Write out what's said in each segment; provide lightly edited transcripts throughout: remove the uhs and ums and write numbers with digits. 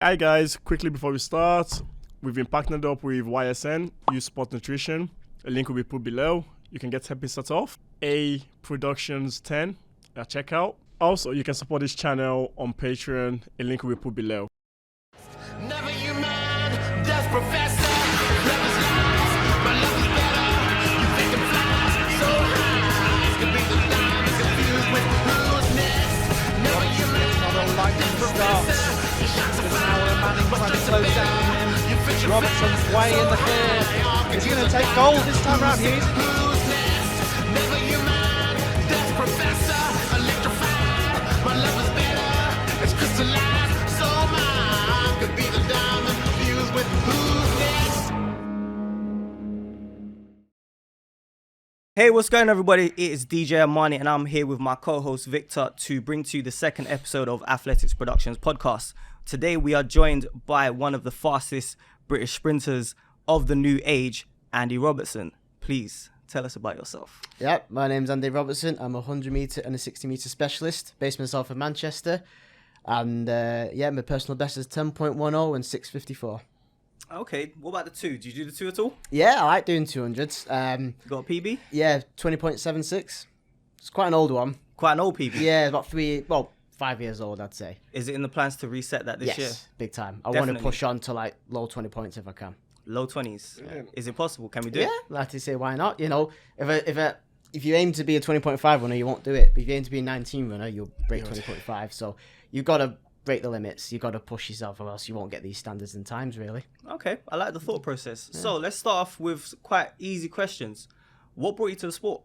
Hi guys, quickly before we start, we've been partnered up with YSN, Youth Sport Nutrition. A link will be put below. You can get 10% off. Productionz 10 at checkout. Also, you can support this channel on Patreon. A link will be put below. Never you mind, death professor. Love is lies, my love is better. You think I'm fly so high. It could be the diamond confused with who's next. Never you mind, Not a lightning start. There's now Armani trying to close down him. Robertson's way in the clear. Is he going to take gold this time round? He is. who's next. Never you mind, death professor. Electrified, my love is better. It's crystallized, so mine could be the diamond confused with who's next. Hey, what's going on, everybody? It is DJ Armani, and I'm here with my co-host Victor to bring to you the second episode of Athletics Productionz podcast. Today, we are joined by one of the fastest British sprinters of the new age, Andy Robertson. Please tell us about yourself. Yep, my name's Andy Robertson. I'm a 100 metre and a 60 metre specialist, based myself in Manchester. And my personal best is 10.10 and 6:54. Okay, what about the two? Do you do the two at all? Yeah, I like doing 200s. You got a PB? Yeah, 20.76. It's quite an old one. Quite an old PB. Yeah, about 5 years old, I'd say. Is it in the plans to reset that this year? Yes, big time. I want Definitely. to push on to like low 20 points if I can. Low 20s. Is it possible? Can we do Yeah, it? like to say, why not? You know, if you aim to be a 20.5 runner, you won't do it. But if you aim to be a 19 runner, you'll break 20.5. So you've got to break the limits. You've got to push yourself, or else you won't get these standards and times, really. Okay, I like the thought process. So let's start off with quite easy questions. What brought you to the sport?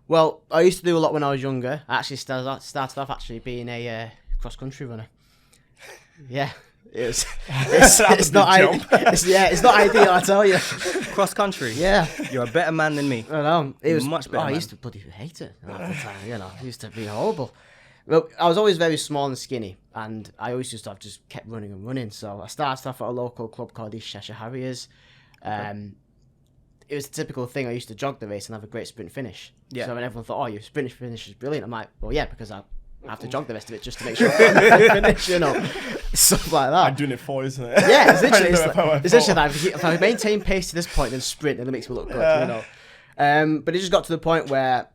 Well, I used to do a lot when I was younger. I actually started off actually being a cross-country runner. Yeah. It's not it's not ideal, I tell you. Cross country. Yeah. You're a better man than me. I know. It was Much better, I man. used to bloody hate it at the time, you know. It used to be horrible. Well, I was always very small and skinny, and I always just kept running and running. So I started off at a local club called East Cheshire Harriers. It was a typical thing. I used to jog the race and have a great sprint finish. Yeah. So when everyone thought, "Oh, your sprint finish is brilliant," I'm like, "Well, yeah, because I have to jog the rest of it just to make sure I finish," you know, stuff like that. I'm doing it for, isn't it? Yeah, it's literally, It's like, if I maintain pace to this point, then sprint, then it makes me look good, you know. But it just got to the point where,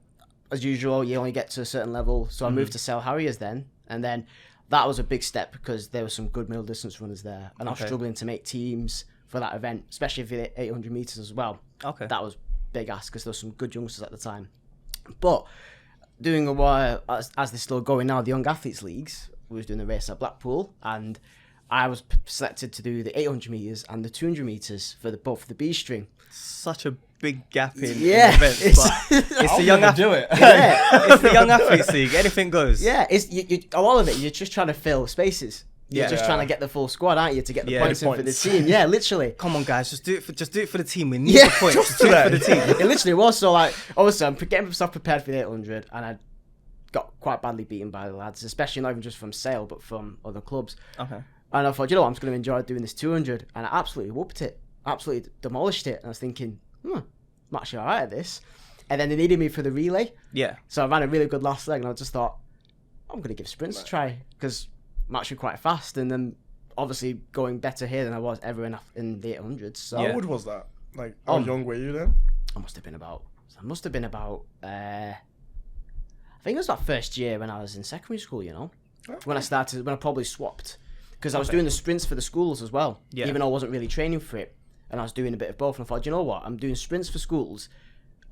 as usual, you only get to a certain level. So I moved to Sale Harriers then, and then that was a big step because there were some good middle distance runners there, and I was struggling to make teams for that event, especially for the 800 meters as well. Okay. That was big ask because there were some good youngsters at the time. But doing a while, as they're still going now, the Young Athletes Leagues, we was doing a race at Blackpool, and I was selected to do the 800 meters and the 200 meters for both the B string. Such a big gap in Yeah, events, but it's the young do it. Yeah, it's the Young Athletes League. Anything goes. yeah. It's a lot of it. You're just trying to fill spaces. You're just trying to get the full squad, aren't you, to get the points in for the team? Yeah, literally. Come on, guys, just do it for the team. We need Yeah, the points. Just do it for the team. It literally was. So like, obviously, I'm getting myself prepared for the 800, and I got quite badly beaten by the lads, especially not even just from Sale, but from other clubs. Okay. And I thought, you know what, I'm just going to enjoy doing this 200, and I absolutely whooped it, absolutely demolished it. And I was thinking, I'm actually alright at this. And then they needed me for the relay, Yeah. so I ran a really good last leg, and I just thought, I'm going to give sprints a try because I'm actually quite fast, and then obviously going better here than I was ever in the 800s. So How old was that? Like, how young were you then? I must have been about I think it was that first year when I was in secondary school, you know, when I probably swapped, because I was doing the sprints for the schools as well, even though I wasn't really training for it, and I was doing a bit of both, and I thought, you know what, I'm doing sprints for schools,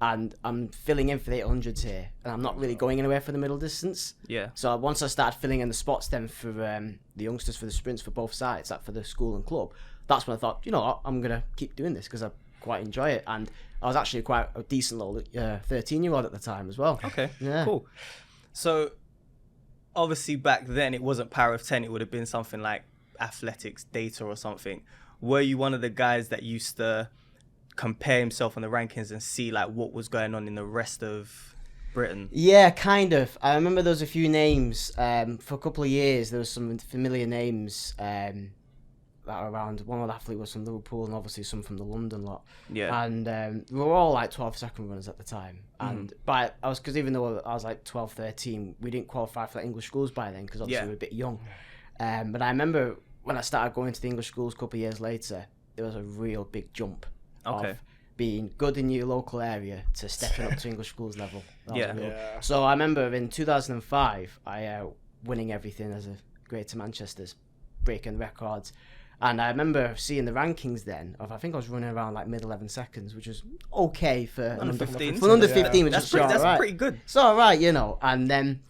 and I'm filling in for the 800s here, and I'm not really going anywhere for the middle distance. Yeah. So once I started filling in the spots then for the youngsters for the sprints for both sides, like for the school and club, that's when I thought, you know what, I'm going to keep doing this because I quite enjoy it. And I was actually quite a decent little 13-year-old at the time as well. Okay. Yeah. Cool. So obviously back then it wasn't Power of 10. It would have been something like athletics data or something. Were you one of the guys that used to compare himself on the rankings and see like what was going on in the rest of Britain? Yeah, kind of. I remember there was a few names. For a couple of years, there was some familiar names that were around. One of the athlete was from Liverpool, and obviously some from the London lot. Yeah. And we were all like 12-second runners at the time. And because even though I was like 12, 13, we didn't qualify for like English schools by then because obviously we were a bit young. But I remember when I started going to the English schools a couple of years later, there was a real big jump of being good in your local area to stepping up to English schools level. So I remember in 2005, I winning everything as a Greater Manchester's, breaking records. And I remember seeing the rankings then of, I think I was running around like mid 11 seconds, which was okay for under 15. For under 15, which that's is pretty good. It's all right, you know. And then,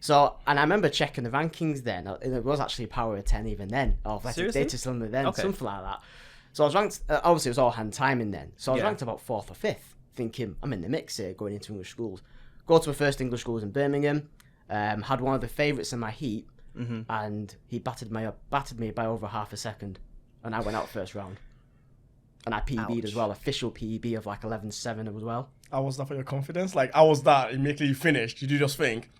and I remember checking the rankings then. And it was actually power of 10 even then. Or athletic data cylinder then, something like that. So I was ranked, obviously it was all hand timing then. So I was ranked about 4th or 5th, thinking, I'm in the mix here, going into English schools. Go to my first English schools in Birmingham. Had one of the favourites in my heat. And he battered me by over half a second, and I went out first round, and I PB'd as well, official PB of like 11.7 as well. How was that for your confidence? Like, how was that immediately you finished? Did you just think,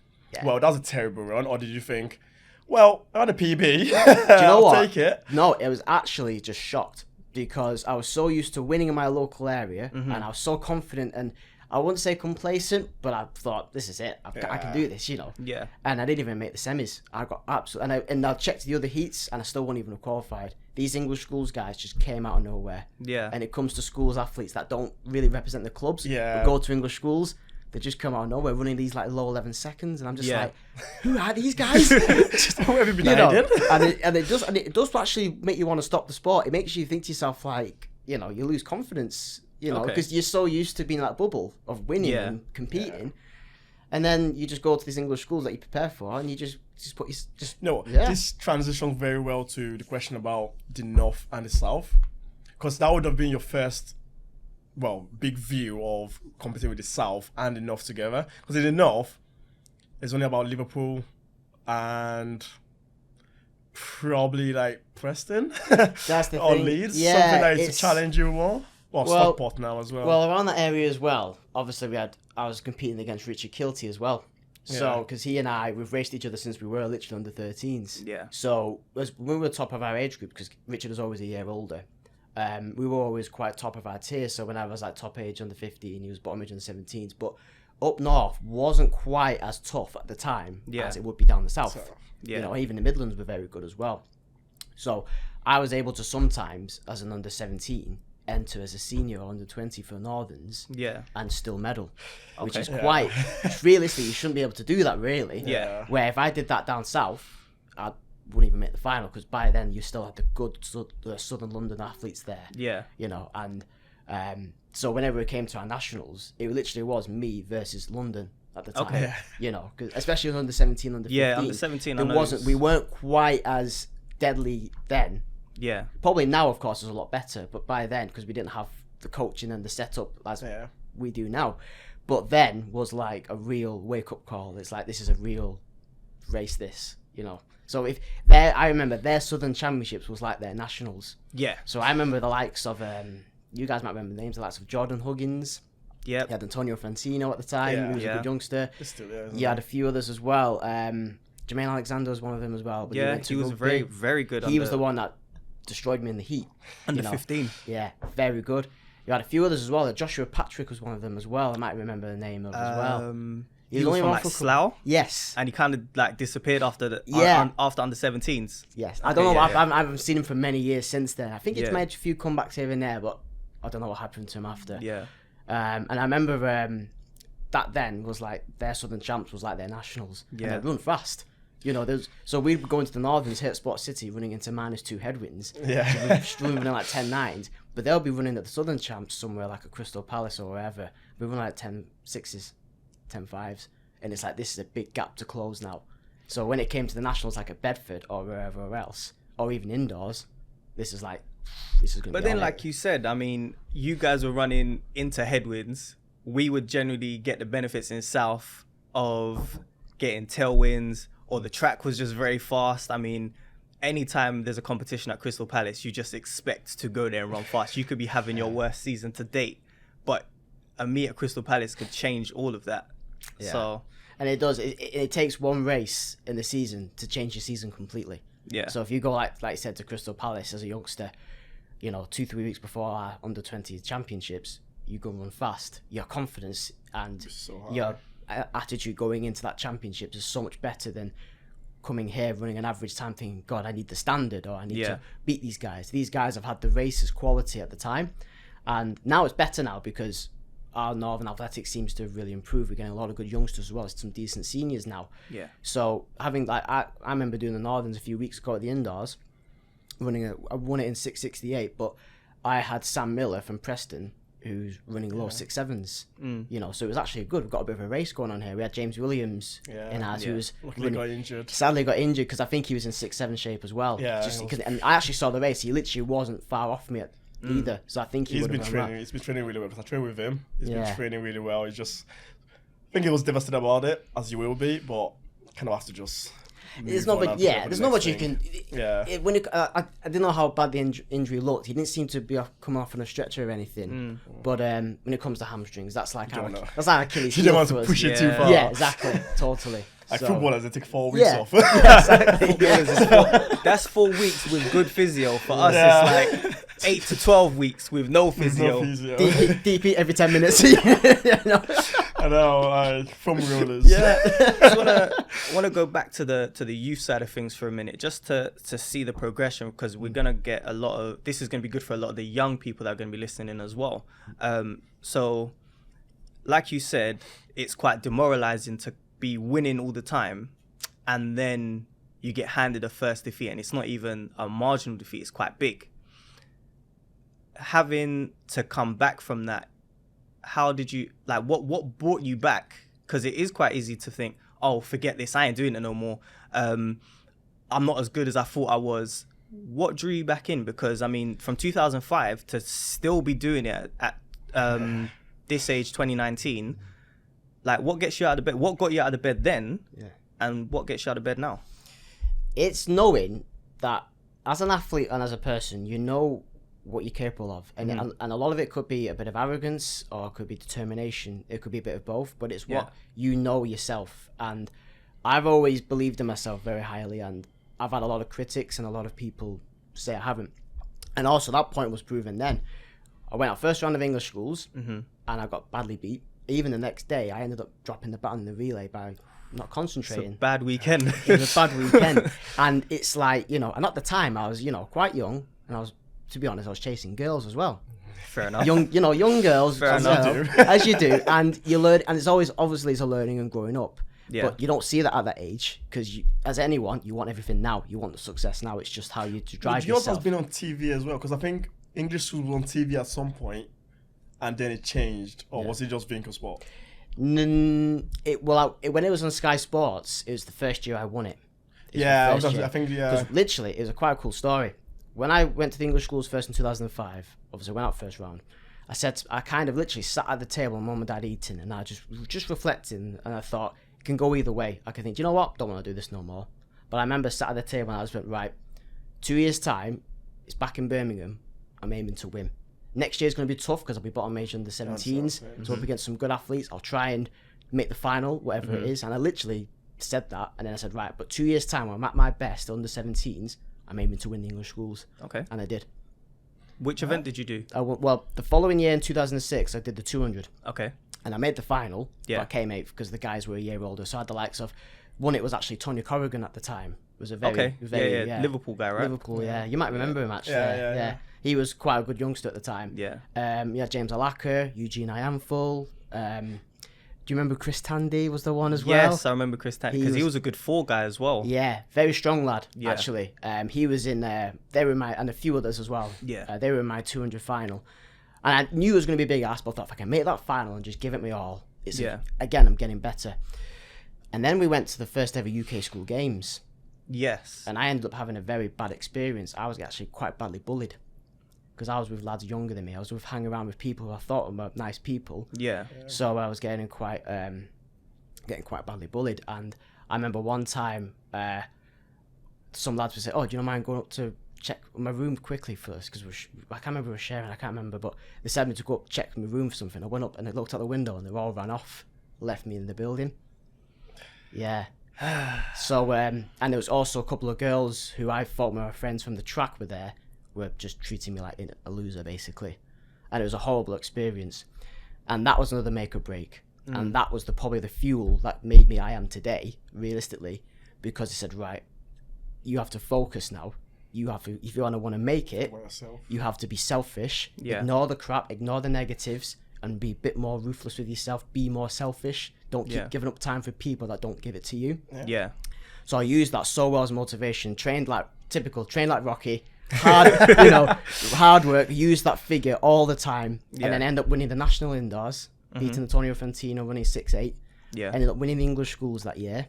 well, that was a terrible run, or did you think, well, I had a PB, do you know what? Take it? No, it was actually just shocked, because I was so used to winning in my local area, and I was so confident, and I wouldn't say complacent, but I thought, this is it. I can do this, you know. Yeah. And I didn't even make the semis. I got absolutely... And I checked the other heats, and I still wouldn't even have qualified. These English schools guys just came out of nowhere. Yeah. And it comes to schools athletes that don't really represent the clubs. Yeah. But go to English schools, they just come out of nowhere running these like low 11 seconds. And I'm just like, who are these guys? Who have you been hiding? And it does actually make you want to stop the sport. It makes you think to yourself, like, you know, you lose confidence. You know, because you're so used to being in that bubble of winning and competing, and then you just go to these English schools that you prepare for, and you just put this transitions very well to the question about the North and the South, because that would have been your first, big view of competing with the South and the North together. Because in the North, it's only about Liverpool and probably like Preston That's the or thing. Leeds, Yeah, something that is to challenge you more. Well, Stockport now as well. Well, around that area as well, obviously I was competing against Richard Kilty as well. So, because he and we've raced each other since we were literally under 13s. Yeah. So, when we were top of our age group, because Richard was always a year older, we were always quite top of our tier. So, when I was like top age under 15, he was bottom age under 17s. But up north wasn't quite as tough at the time as it would be down the south. You know, even the Midlands were very good as well. So, I was able to sometimes, as an under 17, enter as a senior or under 20 for Northerns and still medal, which is quite realistically, you shouldn't be able to do that really. Where if I did that down south, I wouldn't even make the final, because by then you still had the good Southern London athletes there. You know, and so whenever it came to our nationals, it literally was me versus London at the time. You know, cause especially under 17, under 15. Under 17. We weren't quite as deadly then. Probably now, of course, is a lot better, but by then, because we didn't have the coaching and the setup as we do now, but then was like a real wake-up call. It's like, this is a real race, this, you know. So I remember their Southern Championships was like their nationals. So I remember the likes of, you guys might remember the names, the likes of Jordan Huggins. You had Antonio Francino at the time, who was a good youngster. You had a few others as well. Jermaine Alexander was one of them as well. But he was very, very good. He was the one that destroyed me in the heat. Under 15. Yeah, very good. You had a few others as well. Joshua Patrick was one of them as well. I might remember the name of as well. He was from like Slough. Yes. And he kind of like disappeared after after under 17s. Yes. I don't know. I haven't seen him for many years since then. I think he's made a few comebacks here and there, but I don't know what happened to him after. And I remember that then was like their Southern Champs was like their nationals. And they'd run fast. You know, so we'd be going to the Northerns here at Sports City running into -2 headwinds. Running like 10.9s. But they'll be running at the Southern Champs somewhere like a Crystal Palace or wherever. We're running like 10.6s, 10.5s. And it's like, this is a big gap to close now. So when it came to the Nationals, like at Bedford or wherever else, or even indoors, this is going to be. But then, like you said, I mean, you guys were running into headwinds. We would generally get the benefits in South of getting tailwinds, or the track was just very fast. I mean, anytime there's a competition at Crystal Palace, you just expect to go there and run fast. You could be having your worst season to date, but a meet at Crystal Palace could change all of that. So, and it does. It takes one race in the season to change your season completely. So if you go like you said to Crystal Palace as a youngster, you know, 2-3 weeks before our under 20 championships, you go and run fast. Your confidence and your attitude going into that championship is so much better than coming here running an average time thinking, God, I need the standard, or I need Yeah. to beat these guys. These guys have had the races quality at the time, and now it's better now because our Northern Athletics seems to have really improved. We're getting a lot of good youngsters as well, some decent seniors now. Yeah. So having like I remember doing the Northerns a few weeks ago at the indoors, I won it in 6:68, but I had Sam Miller from Preston who's running low 6.7s. You know, so it was actually good. We've got a bit of a race going on here. We had James Williams in ours who was Luckily got injured. sadly got injured because I think he was in 6.7 shape as well. Yeah, and I actually saw the race. He literally wasn't far off me either. So I think He's been training really well because I trained with him. He's been training really well. He's just, I think he was devastated about it, as you will be, but kind of has to just. There's not much. Yeah, there's not much you can. Yeah. I didn't know how bad the injury looked. He didn't seem to be come off on a stretcher or anything. But when it comes to hamstrings, that's like that's like Achilles You heel don't want to to us. push it too far. Yeah, exactly, totally. Like So- footballers, they take 4 weeks Yeah, off. exactly. That's 4 weeks with good physio. For us, Yeah. it's like 8 to 12 weeks with no physio. No physio. DP every 10 minutes. You know? I know, like foam rollers. Yeah. I want to go back to the youth side of things for a minute, just to see the progression, because we're gonna get a lot of this is gonna be good for a lot of the young people that are gonna be listening in as well. So, like you said, it's quite demoralizing to be winning all the time, and then you get handed a first defeat, and it's not even a marginal defeat; it's quite big. Having to come back from that, how did you what brought you back? Because it is quite easy to think, oh, forget this, I ain't doing it no more, I'm not as good as I thought I was. What drew you back in? Because I mean, from 2005 to still be doing it at this age, 2019, like what gets you out of bed? What got you out of bed then, and what gets you out of bed now? It's knowing that as an athlete and as a person, you know what you're capable of, and a lot of it could be a bit of arrogance, or it could be determination. It could be a bit of both, but it's what you know yourself. And I've always believed in myself very highly, and I've had a lot of critics and a lot of people say I haven't. And also that point was proven then. I went out first round of English schools, and I got badly beat. Even the next day, I ended up dropping the baton in the relay by not concentrating. It's a bad weekend. It was a bad weekend. And it's like, you know, and at the time I was, you know, quite young, and I was, to be honest, I was chasing girls as well. Fair enough. Young girls, Fair as, enough. well, as you do, and you learn, and it's always obviously it's a learning and growing up. Yeah. But you don't see that at that age, because as anyone, you want everything now. You want the success now. It's just how you to drive Yours yourself. has been on TV as well, because I think English school was on TV at some point, and then it changed, or was it just Vinco Sport? When it was on Sky Sports, it was the first year I won it. Yeah, I think Because literally, it was quite a cool story. When I went to the English schools first in 2005, obviously I went out first round. I kind of literally sat at the table, mum and dad eating, and I just reflecting, and I thought it can go either way. I can think, do you know what? Don't want to do this no more. But I remember sat at the table and I just went, right, 2 years time, it's back in Birmingham. I'm aiming to win. Next year's going to be tough because I'll be bottom major under 17s, so up against some good athletes. I'll try and make the final, whatever it is. And I literally said that, and then I said, right, but 2 years time, when I'm at my best under 17s, I'm aiming to win the English schools. Okay. And I did. Which event did you do? Well, the following year in 2006, I did the 200. Okay. And I made the final, Yeah. but I came 8th because the guys were a year older. So I had the likes of, one, it was actually Tony Corrigan at the time. It was a very, yeah. Liverpool guy, right? Liverpool, yeah. You might remember him, actually. Yeah. He was quite a good youngster at the time. Yeah. Yeah, James Alaka, Eugene Iamful. Do you remember Chris Tandy was the one as well? Yes, I remember Chris Tandy, because he was a good 4 guy as well. Yeah, very strong lad, Yeah. actually. He was in they were in my, and a few others as well. Yeah. They were in my 200 final. And I knew it was going to be a big ask, but I thought if I can make that final and just give it my all, again, I'm getting better. And then we went to the first ever UK school games. Yes. And I ended up having a very bad experience. I was actually quite badly bullied, because I was with lads younger than me. I was hanging around with people who I thought were nice people. Yeah. So I was getting quite badly bullied. And I remember one time, some lads would say, "Oh, do you not mind going up to check my room quickly first?" Because I can't remember we were sharing. I can't remember, but they said me to go up check my room for something. I went up and I looked out the window, and they all ran off, left me in the building. Yeah. So and there was also a couple of girls who I thought were my friends from the track were just treating me like a loser, basically. And it was a horrible experience. And that was another make or break. And that was probably the fuel that made me I am today, realistically, because he said, right, you have to focus now. You have to, if you want to make it, you have to be selfish. Yeah. Ignore the crap, ignore the negatives, and be a bit more ruthless with yourself. Be more selfish. Don't keep giving up time for people that don't give it to you. Yeah. So I used that so well as motivation. Trained like Rocky. Hard, hard work. Used that figure all the time, and then end up winning the national indoors, beating Antonio Fantino, running 6'8". Yeah. Ended up winning the English schools that year.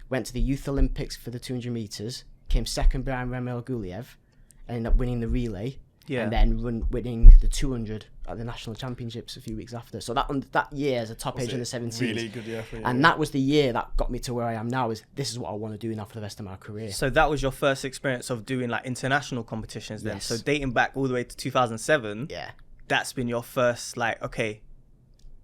Went to the Youth Olympics for the 200 meters. Came second behind Ramil Guliev. Ended up winning the relay. Yeah. And then winning the 200 at the national championships a few weeks after. So that year as a top age in the 70s. Really good year for you. And that was the year that got me to where I am now. This is what I want to do now for the rest of my career. So that was your first experience of doing like international competitions then. Yes. So dating back all the way to 2007. Yeah. That's been your first like, okay,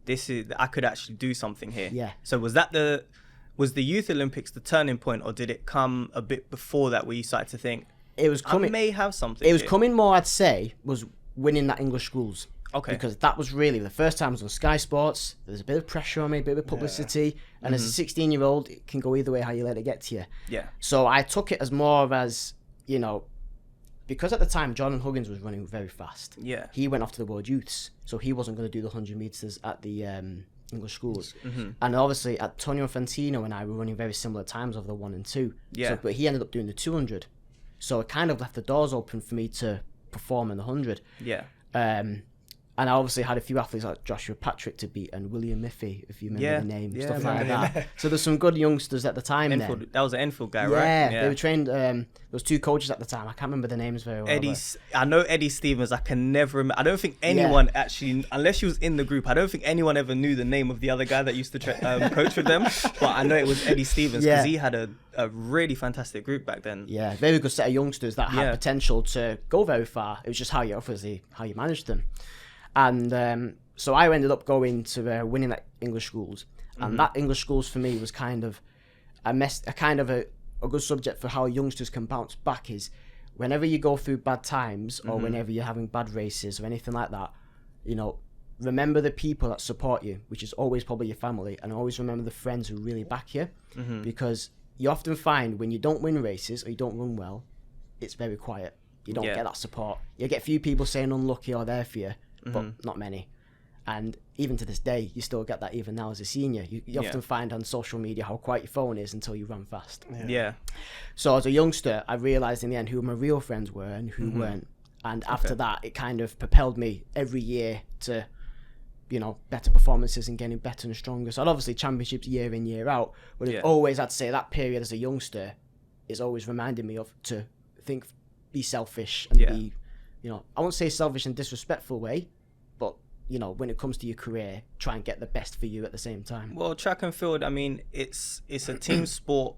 I could actually do something here. Yeah. So was the Youth Olympics the turning point, or did it come a bit before that where you started to think, It was coming. I may have something It was here? coming more, I'd say, was winning that English schools. Okay. Because that was really the first time I was on Sky Sports. There's a bit of pressure on me, a bit of publicity. And as a 16-year-old, it can go either way how you let it get to you. Yeah. So I took it as more of as, because at the time, Jordan Huggins was running very fast. Yeah. He went off to the World Youths, so he wasn't going to do the 100 metres at the English schools. And obviously, Antonio Fantino and I were running very similar times of the 1 and 2. Yeah. But he ended up doing the 200. So it kind of left the doors open for me to perform in the 100. Yeah. And I obviously had a few athletes like Joshua Patrick to beat and William Miffy, if you remember the name, stuff like that. So there's some good youngsters at the time then. That was an Enfield guy, Yeah, right? they were trained. There was 2 coaches at the time. I can't remember the names very well. I know Eddie Stevens. I can never remember. I don't think anyone actually, unless she was in the group, I don't think anyone ever knew the name of the other guy that used to coach with them. But I know it was Eddie Stevens because he had a really fantastic group back then. Yeah, very good set of youngsters that had potential to go very far. It was just how you managed them. And so I ended up going to winning that English schools. And that English schools for me was kind of a good subject for how youngsters can bounce back is whenever you go through bad times or whenever you're having bad races or anything like that, remember the people that support you, which is always probably your family, and always remember the friends who really back you, because you often find when you don't win races or you don't run well, it's very quiet. You don't get that support. You get a few people saying unlucky or there for you, but not many. And even to this day, you still get that even now as a senior. You often find on social media how quiet your phone is until you run fast. Yeah. So as a youngster, I realised in the end who my real friends were and who weren't. And after that, it kind of propelled me every year to, better performances and getting better and stronger. So obviously championships year in, year out. But always, I'd say that period as a youngster is always reminding me of to think, be selfish and be, I won't say selfish in a disrespectful way, but when it comes to your career, try and get the best for you at the same time. Well, track and field, I mean, it's a team sport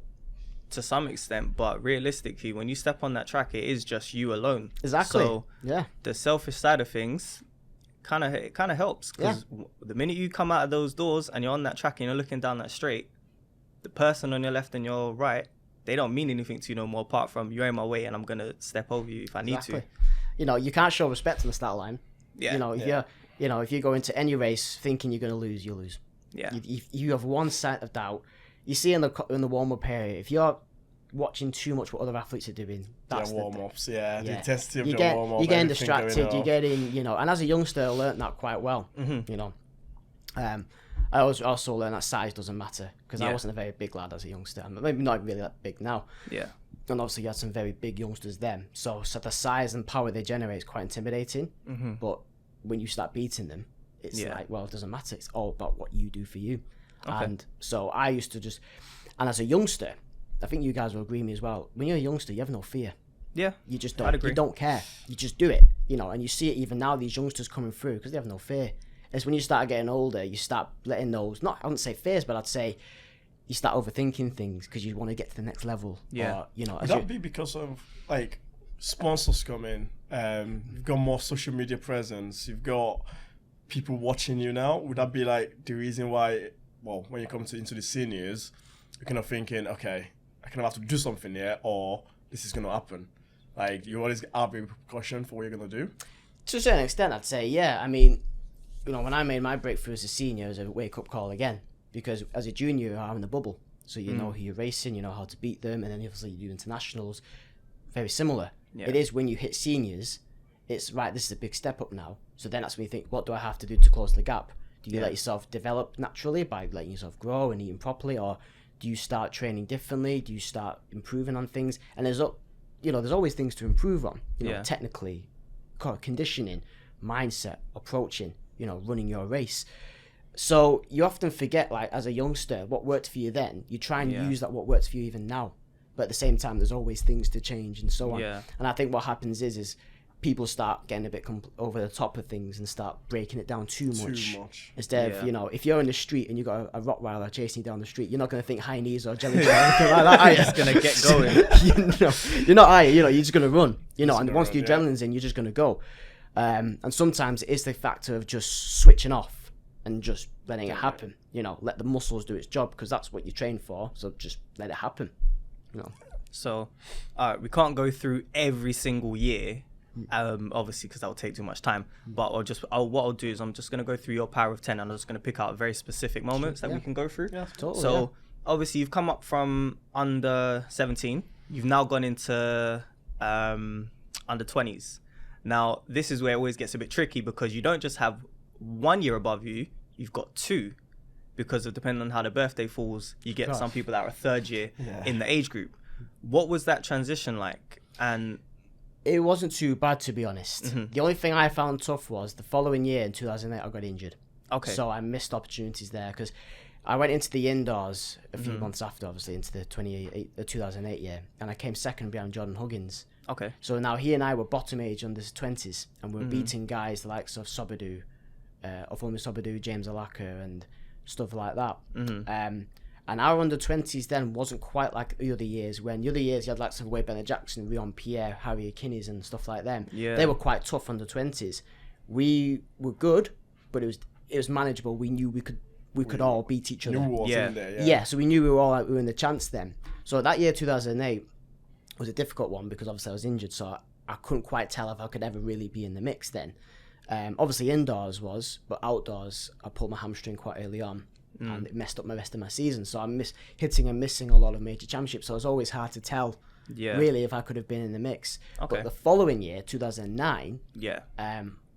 to some extent, but realistically, when you step on that track, it is just you alone. Exactly. So the selfish side of things kind of helps, because the minute you come out of those doors and you're on that track and you're looking down that straight, the person on your left and your right, they don't mean anything to you no more, apart from you're in my way and I'm gonna step over you if I need to. You can't show respect on the start line. Yeah. If you go into any race thinking you're going to lose, you'll lose. Yeah. You have one set of doubt. You see in the warm-up area, if you're watching too much what other athletes are doing, that's warm-ups, the intensity of the warm-up. You're getting distracted, you're getting, and as a youngster, I learned that quite well, I also learned that size doesn't matter, because I wasn't a very big lad as a youngster. I'm maybe not really that big now. Yeah. And obviously you had some very big youngsters then. So the size and power they generate is quite intimidating. But when you start beating them, it's like, well, it doesn't matter. It's all about what you do for you. Okay. And so I used to and as a youngster, I think you guys will agree with me as well. When you're a youngster, you have no fear. Yeah. You just don't. You don't care. You just do it. And you see it even now, these youngsters coming through, because they have no fear. It's when you start getting older, you start letting those, I wouldn't say fears, but I'd say you start overthinking things because you want to get to the next level. Yeah. Or, Would that be because of sponsors coming? You've got more social media presence. You've got people watching you now. Would that be the reason why? Well, when you come into the seniors, you're kind of thinking, okay, I kind of have to do something here, or this is going to happen. You always have a precaution for what you're going to do. To a certain extent, I'd say, yeah. I mean, when I made my breakthrough as a senior, it was a wake-up call again. Because as a junior, I'm in the bubble. So you know who you're racing, you know how to beat them, and then obviously you do internationals. Very similar. Yeah. It is when you hit seniors, it's right, this is a big step up now. So then that's when you think, what do I have to do to close the gap? Do you let yourself develop naturally by letting yourself grow and eating properly, or do you start training differently? Do you start improving on things? And there's always things to improve on, technically, conditioning, mindset, approaching, running your race. So you often forget, like, as a youngster, what worked for you then. You try and use that what works for you even now. But at the same time, there's always things to change and so on. Yeah. And I think what happens is people start getting a bit over the top of things and start breaking it down too much. Instead of, if you're in the street and you've got a Rottweiler chasing you down the street, you're not going to think high knees or jelly or anything like that, are you? It's going to get going. You're not, are you? You're just going to run. And once the adrenaline's in, you're just going to go. And sometimes it is the factor of just switching off and just letting it happen. Let the muscles do its job, because that's what you train for. So just let it happen. So, we can't go through every single year, obviously, because that will take too much time. But what I'll do is I'm just going to go through your power of 10, and I'm just going to pick out very specific moments that we can go through. Yeah, totally. So, obviously, you've come up from under 17. You've now gone into under 20s. Now, this is where it always gets a bit tricky, because you don't just have 1 year above you, you've got 2. Because of depending on how the birthday falls, you get some people that are a third year in the age group. What was that transition like? And it wasn't too bad, to be honest. The only thing I found tough was the following year in 2008, I got injured. Okay. So I missed opportunities there, because I went into the indoors a few months after, obviously, into the 2008 year, and I came second behind Jordan Huggins. Okay. So now he and I were bottom age under 20s, and we were beating guys the likes of Sobadu, James Alaka, and stuff like that. And our under 20s then wasn't quite like the other years, when the other years you had likes of Wade Bennett Jackson, Rion Pierre, Harry Akinis and stuff like them. Yeah. They were quite tough under 20s. We were good, but it was manageable. We knew we could all beat each other. So we knew we were in the chance then. So that year 2008 was a difficult one, because obviously I was injured, so I couldn't quite tell if I could ever really be in the mix then. Obviously indoors but outdoors I pulled my hamstring quite early on, and it messed up the rest of my season. So I'm hitting and missing a lot of major championships. So it was always hard to tell really if I could have been in the mix. Okay. But the following year, 2009,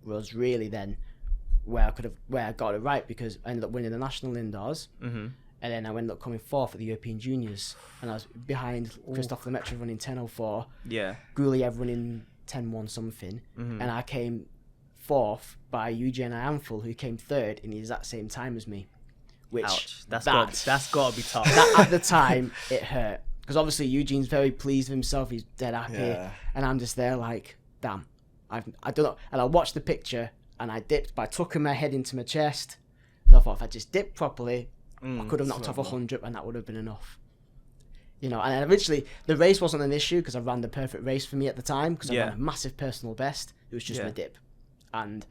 was really then where I got it right, because I ended up winning the national indoors, and then I ended up coming fourth at the European Juniors, and I was behind Christophe Lemaitre running 10:04, Gouliyev running 10:1 something, and I came fourth by Eugene Iamful, who came third in the exact same time as me. Which ouch, that's got to be tough. That, at the time, it hurt, because obviously Eugene's very pleased with himself, he's dead happy, and I'm just there like, damn, I don't know. And I watched the picture, and I dipped by tucking my head into my chest. So I thought, if I just dipped properly, I could have knocked off 100, and that would have been enough. And eventually the race wasn't an issue, because I ran the perfect race for me at the time, because I ran a massive personal best. It was just my dip. And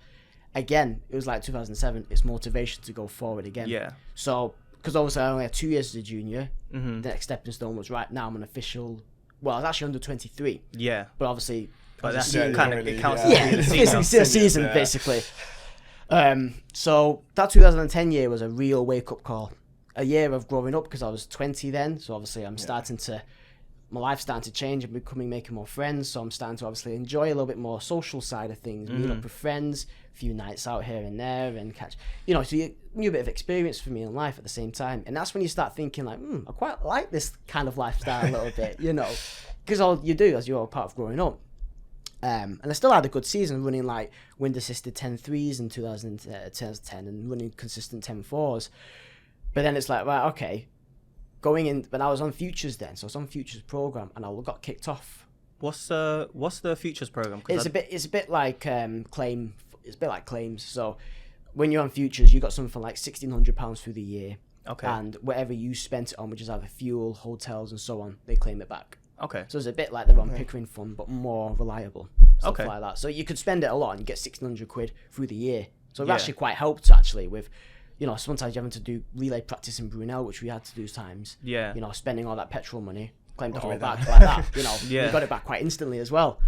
again, it was like 2007, it's motivation to go forward again. So, because obviously I only had 2 years as a junior, the next stepping stone was right now I'm an official, well, I was actually under 23. But obviously, but that's it counts as a season, basically. So that 2010 year was a real wake-up call. A year of growing up, because I was 20 then, so obviously I'm my life's starting to change, and making more friends, so I'm starting to obviously enjoy a little bit more social side of things, meet up with friends, a few nights out here and there, and catch, so you new bit of experience for me in life at the same time. And that's when you start thinking like, I quite like this kind of lifestyle a little bit, because all you do as you're part of growing up. And I still had a good season, running like wind assisted 10.3s in 2010 and running consistent 10.4s. But then it's like, right, okay, going in, but I was on Futures then, so I was on Futures program, and I got kicked off. What's the Futures program? It's a bit like claim. It's a bit like claims. So when you're on Futures, you got something like £1,600 through the year. Okay. And whatever you spent it on, which is either fuel, hotels, and so on, they claim it back. Okay. So it's a bit like the Ron Pickering fund, but more reliable. Stuff like that. So you could spend it a lot and you get £1,600 through the year. So it actually quite helped actually with, sometimes you're having to do relay practice in Brunel, which we had to do times. Yeah. Spending all that petrol money, claimed it all back like that. We got it back quite instantly as well.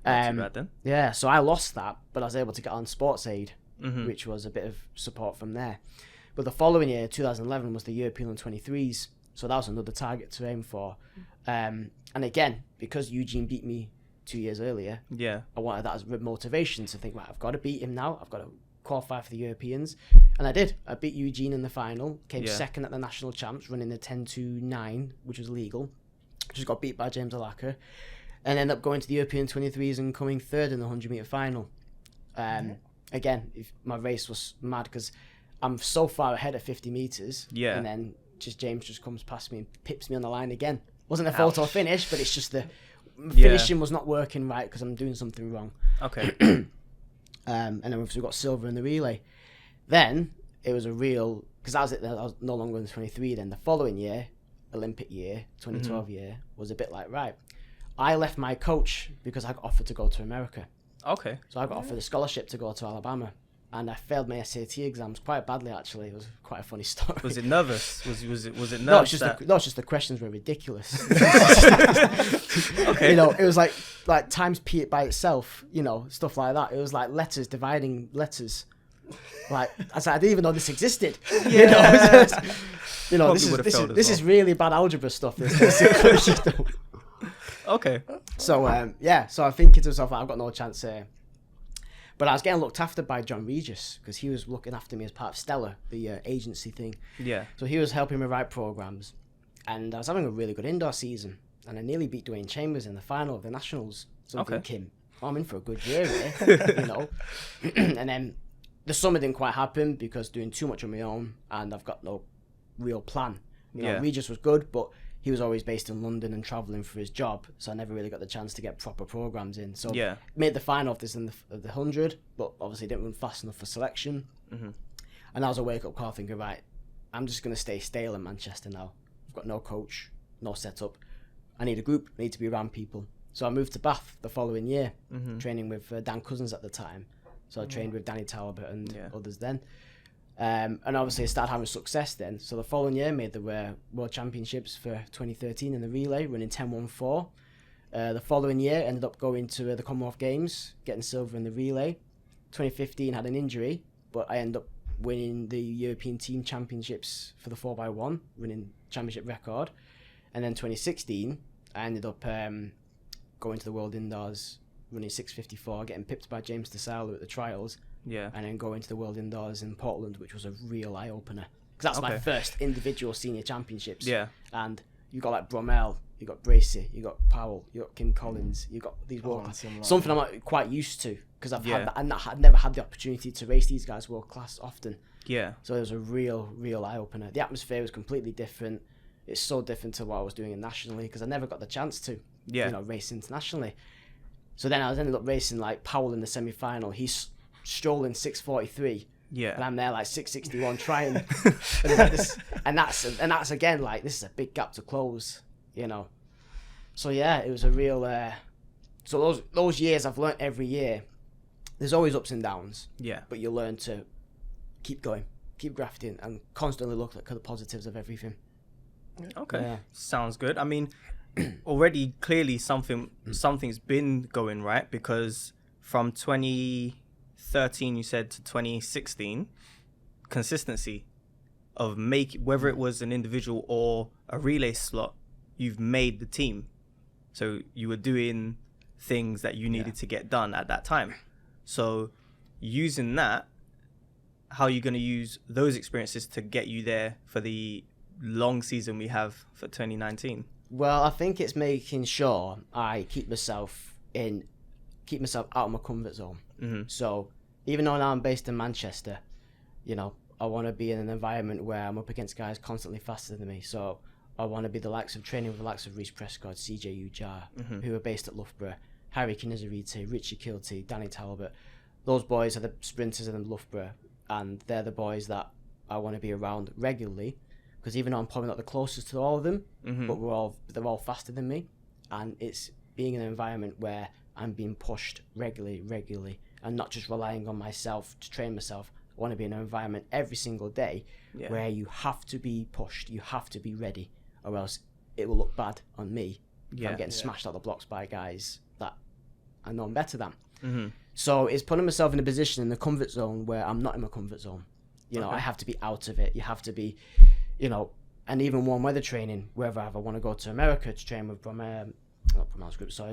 Not too bad then. Yeah, so I lost that, but I was able to get on Sports Aid, which was a bit of support from there. But the following year, 2011, was the European 23s. So that was another target to aim for. And again, because Eugene beat me 2 years earlier, I wanted that as motivation to think, right, I've got to beat him now. I've got to qualify for the Europeans. And I did. I beat Eugene in the final, came second at the national champs, running the 10-9, which was legal. Just got beat by James Alaka. And ended up going to the European 23s and coming third in the 100-metre final. Again, my race was mad because I'm so far ahead at 50 metres. And then James just comes past me and pips me on the line again. Wasn't a photo finish, but it's just the finishing was not working right because I'm doing something wrong. Okay. And then we've got silver in the relay. Then it was a real, because I was no longer in the 23 then. The following year, Olympic year, 2012 year, was a bit like, right, I left my coach because I got offered to go to America. Okay. So I got offered a scholarship to go to Alabama. And I failed my SAT exams quite badly, actually. It was quite a funny story. Was it nervous? Was it nervous? No, it's just the questions were ridiculous. Okay. It was like times P by itself, stuff like that. It was like letters, dividing letters. Like, I didn't even know this existed. This is really bad algebra stuff. This. Okay. So, so I think to myself, I've got no chance here. But I was getting looked after by John Regis because he was looking after me as part of Stellar, the agency thing. Yeah. So he was helping me write programs. And I was having a really good indoor season. And I nearly beat Dwayne Chambers in the final of the Nationals. So I'm thinking, I'm in for a good year here, And then the summer didn't quite happen because doing too much on my own and I've got no real plan. Regis was good, but he was always based in London and travelling for his job, so I never really got the chance to get proper programs in. So made the final of this in the 100, but obviously didn't run fast enough for selection. And that was a wake-up call thinking, right, I'm just going to stay stale in Manchester now. I've got no coach, no setup. I need a group, I need to be around people. So I moved to Bath the following year, training with Dan Cousins at the time. So I trained with Danny Talbot and others then. And obviously I started having success then. So the following year made the World Championships for 2013 in the relay, running 10-1-4. The following year ended up going to the Commonwealth Games, getting silver in the relay. 2015 had an injury, but I ended up winning the European Team Championships for the 4x1, winning championship record. And then 2016, I ended up going to the World Indoors, running 6:54, getting pipped by James DeSalo at the trials. And then going to the World Indoors in Portland, which was a real eye-opener. Because that's my first individual senior championships. And you got like Bromell, you got Bracey, you got Powell, you got Kim Collins, you got these something I'm not quite used to because I've never had the opportunity to race these guys world class often. So it was a real eye-opener. The atmosphere was completely different. It's so different to what I was doing nationally because I never got the chance to race internationally. So then I ended up racing like Powell in the semi-final. He's strolling 6:43, and I'm there like 6:61 trying, and that's again like this is a big gap to close, So it was a real. So those years I've learnt every year. There's always ups and downs, but you learn to keep going, keep grafting, and constantly look at the positives of everything. Okay, sounds good. I mean, already clearly something's been going right because from 2013 you said to 2016 consistency of whether it was an individual or a relay slot, you've made the team, so you were doing things that you needed to get done at that time. So using that, how are you going to use those experiences to get you there for the long season we have for 2019? Well, I think it's making sure I keep myself out of my comfort zone. So even though now I'm based in Manchester, I want to be in an environment where I'm up against guys constantly faster than me. So I want to be training with the likes of Reece Prescott, CJ Ujar, who are based at Loughborough, Harry Kinizarite, Richie Kilty, Danny Talbot. Those boys are the sprinters in Loughborough, and they're the boys that I want to be around regularly. Because even though I'm probably not the closest to all of them, but they're all faster than me, and it's being in an environment where I'm being pushed regularly, and not just relying on myself to train myself. I want to be in an environment every single day where you have to be pushed, you have to be ready, or else it will look bad on me if I'm getting smashed out the blocks by guys that I know I'm better than. So it's putting myself in a position in the comfort zone where I'm not in my comfort zone. I have to be out of it. You have to be, and even warm weather training, wherever I want to go to America to train with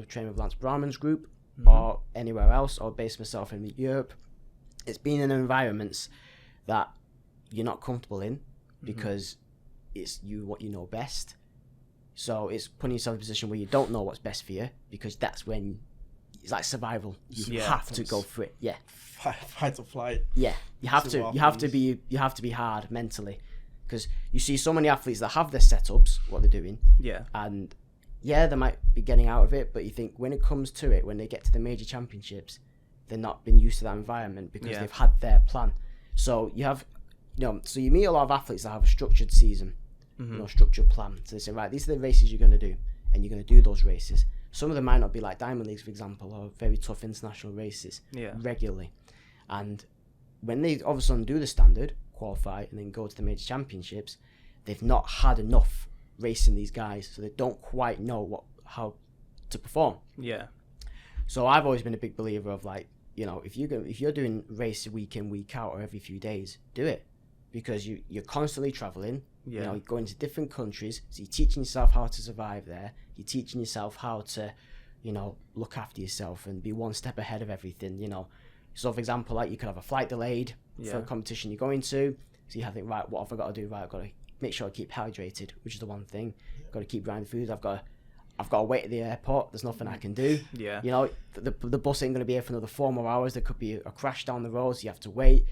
train with Lance Brahman's group, or anywhere else, or base myself in Europe. It's being in environments that you're not comfortable in because it's what you know best. So it's putting yourself in a position where you don't know what's best for you, because that's when it's like survival. You have to go for it. Yeah. Fight or flight. Yeah, you have to. You have to be hard mentally, because you see so many athletes that have their setups, what they're doing. Yeah. And yeah, they might be getting out of it, but you think when it comes to it, when they get to the major championships, they're not been used to that environment because they've had their plan. So you have, so you meet a lot of athletes that have a structured season, structured plan. So they say, right, these are the races you're going to do, and you're going to do those races. Some of them might not be like Diamond Leagues, for example, or very tough international races regularly. And when they all of a sudden do the standard, qualify, and then go to the major championships, they've not had enough racing these guys, so they don't quite know how to perform. Yeah. So I've always been a big believer of like, if you're doing race week in, week out, or every few days, do it, because you're constantly traveling. Yeah. You're going to different countries, so you're teaching yourself how to survive there. You're teaching yourself how to, look after yourself and be one step ahead of everything. So for example, like you could have a flight delayed for a competition you're going to, so you have to think, right, what have I got to do? Right, I've got to make sure I keep hydrated, which is the one thing. Got to keep grinding food. I've got to wait at the airport. There's nothing I can do. Yeah. The bus ain't going to be here for another 4 more hours. There could be a crash down the road, so you have to wait.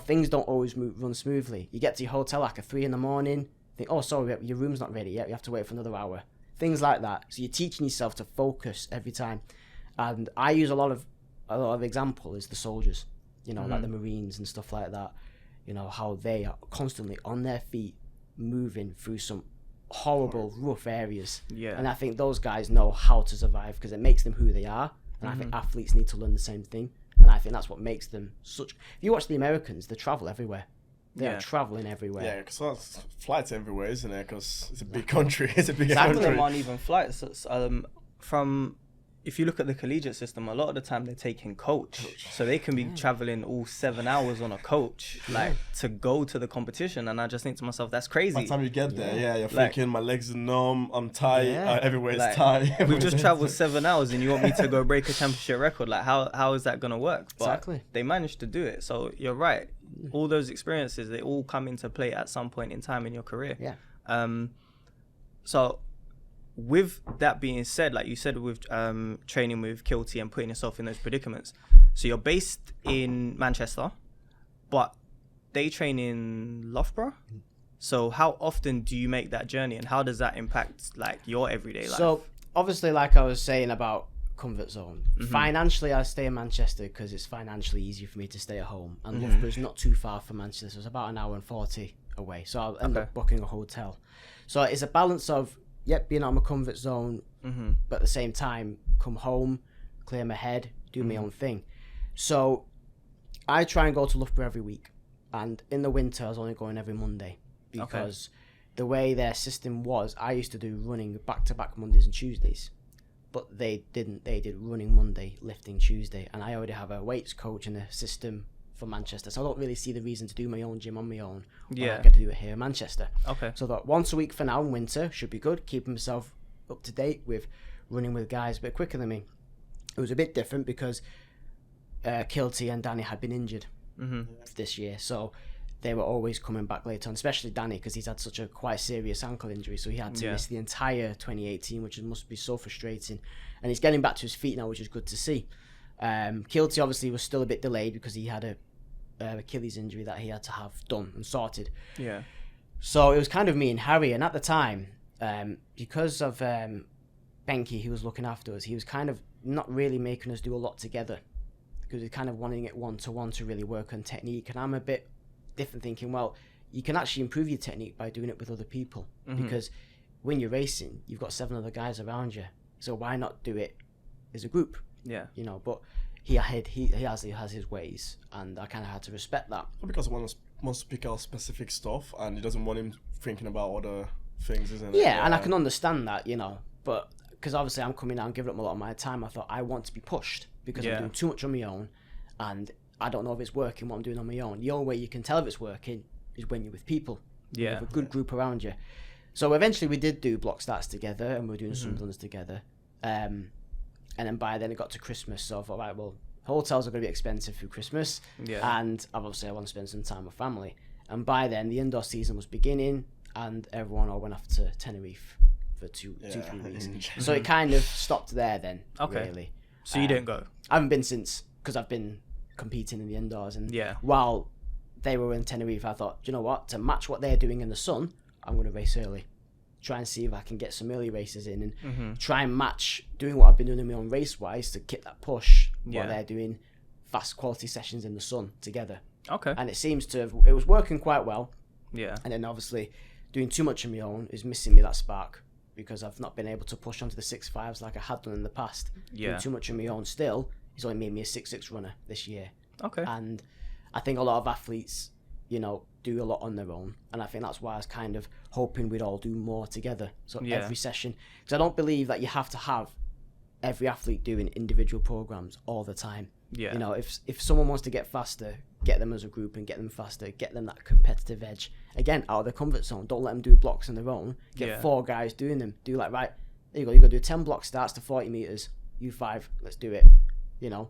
Things don't always run smoothly. You get to your hotel like at 3 a.m, think, oh, sorry, your room's not ready yet. You have to wait for another hour. Things like that. So you're teaching yourself to focus every time. And I use a lot of example is the soldiers, like the Marines and stuff like that. How they are constantly on their feet, moving through some horrible, rough areas. Yeah. And I think those guys know how to survive because it makes them who they are. And I think athletes need to learn the same thing. And I think that's what makes them such... If you watch the Americans, they travel everywhere. They are traveling everywhere. Yeah, because flights everywhere, isn't it? Because it's a big country. It's a big Some of country. them aren't even flights. If you look at the collegiate system, a lot of the time they're taking coach. So they can be traveling all 7 hours on a coach, like to go to the competition. And I just think to myself, that's crazy. By the time you get there, you're thinking, my legs are numb, I'm tired, everywhere is tired. We've just traveled 7 hours and you want me to go break a championship record. Like, how is that going to work? But Exactly. they managed to do it. So you're right. All those experiences, they all come into play at some point in time in your career. Yeah. So with that being said, like you said, with training with Kilty and putting yourself in those predicaments, so you're based in Manchester, but they train in Loughborough. So how often do you make that journey, and how does that impact like your everyday life? So obviously, like I was saying about comfort zone, financially I stay in Manchester because it's financially easier for me to stay at home, and Loughborough's not too far from Manchester, so it's about an hour and 40 away, so I'll end up booking a hotel. So it's a balance of being out of my comfort zone, but at the same time come home, clear my head, do my own thing. So I try and go to Loughborough every week, and in the winter I was only going every Monday because the way their system was, I used to do running back-to-back Mondays and Tuesdays, but they didn't. They did running Monday, lifting Tuesday, and I already have a weights coach and a system for Manchester, so I don't really see the reason to do my own gym on my own. I get to do it here in Manchester. So that once a week for now in winter should be good, keeping myself up to date with running with guys a bit quicker than me. It was a bit different because Kilty and Danny had been injured this year, so they were always coming back later on, especially Danny, because he's had such a quite serious ankle injury, so he had to miss the entire 2018, which must be so frustrating. And he's getting back to his feet now, which is good to see. Kilty obviously was still a bit delayed because he had a Achilles injury that he had to have done and sorted. Yeah. So it was kind of me and Harry, and at the time, because of Benke, who was looking after us, he was kind of not really making us do a lot together because he's kind of wanting it one-to-one to really work on technique, and I'm a bit different, thinking, well, you can actually improve your technique by doing it with other people, because when you're racing, you've got 7 other guys around you, so why not do it as a group? But he has his ways, and I kind of had to respect that. Because one wants to pick out specific stuff, and he doesn't want him thinking about other things, isn't it? Yeah, and I can understand that, but because obviously I'm coming out and giving up a lot of my time, I thought I want to be pushed because I'm doing too much on my own, and I don't know if it's working what I'm doing on my own. The only way you can tell if it's working is when you're with people. You Yeah. have a good group around you. So eventually we did do block starts together, and we were doing some runs together. And then by then it got to Christmas, so I thought, right, well, hotels are going to be expensive through Christmas, and obviously I want to spend some time with family. And by then the indoor season was beginning, and everyone all went off to Tenerife for 2-3 weeks. So it kind of stopped there then. Okay. Really. So you didn't go? I haven't been since, because I've been competing in the indoors, and Yeah. while they were in Tenerife, I thought, you know what, to match what they're doing in the sun, I'm going to race early. Try and see if I can get some early races in, and try and match doing what I've been doing in my own race wise to get that push while they're doing fast quality sessions in the sun together. Okay. And it seems to have, it was working quite well. Yeah. And then obviously doing too much on my own is missing me that spark, because I've not been able to push onto the 6.5s like I had done in the past. Yeah. Doing too much on my own still, it's only made me a 6.6 runner this year. Okay. And I think a lot of athletes, you know, do a lot on their own, and I think that's why I was kind of hoping we'd all do more together. So every session, because I don't believe that you have to have every athlete doing individual programs all the time. Yeah. You know, if someone wants to get faster, get them as a group and get them faster, get them that competitive edge. Again, out of their comfort zone. Don't let them do blocks on their own. Get 4 guys doing them. Do like, right, there you go. You got to do 10 block starts to 40 meters. You 5, let's do it. You know,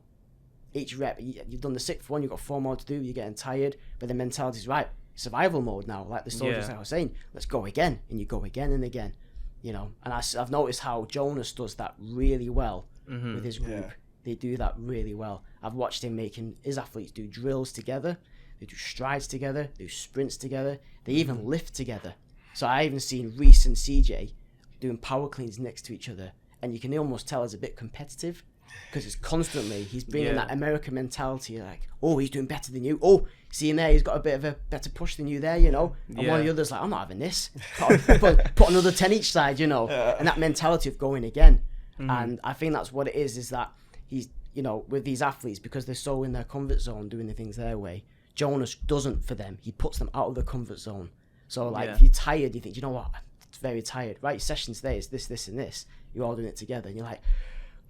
each rep, you've done the 6th one, you've got 4 more to do, you're getting tired, but the mentality is right, survival mode now, like the soldiers, like I was saying, let's go again, and you go again and again, you know. And I've noticed how Jonas does that really well with his group. They do that really well. I've watched him making his athletes do drills together, they do strides together, they do sprints together, they even lift together. So I even seen Reese and CJ doing power cleans next to each other, and you can almost tell it's a bit competitive, because it's constantly, he's bringing that American mentality, like, oh, he's doing better than you. Oh, see him there, he's got a bit of a better push than you there, you know. And one of the others like, I'm not having this. Put another 10 each side, you know. And that mentality of going again. And I think that's what it is that he's, you know, with these athletes, because they're so in their comfort zone doing the things their way, Jonas doesn't for them. He puts them out of the comfort zone. So, like, if you're tired, you think, you know what, it's very tired. Right, your session today is this, this, and this. You're all doing it together. And you're like,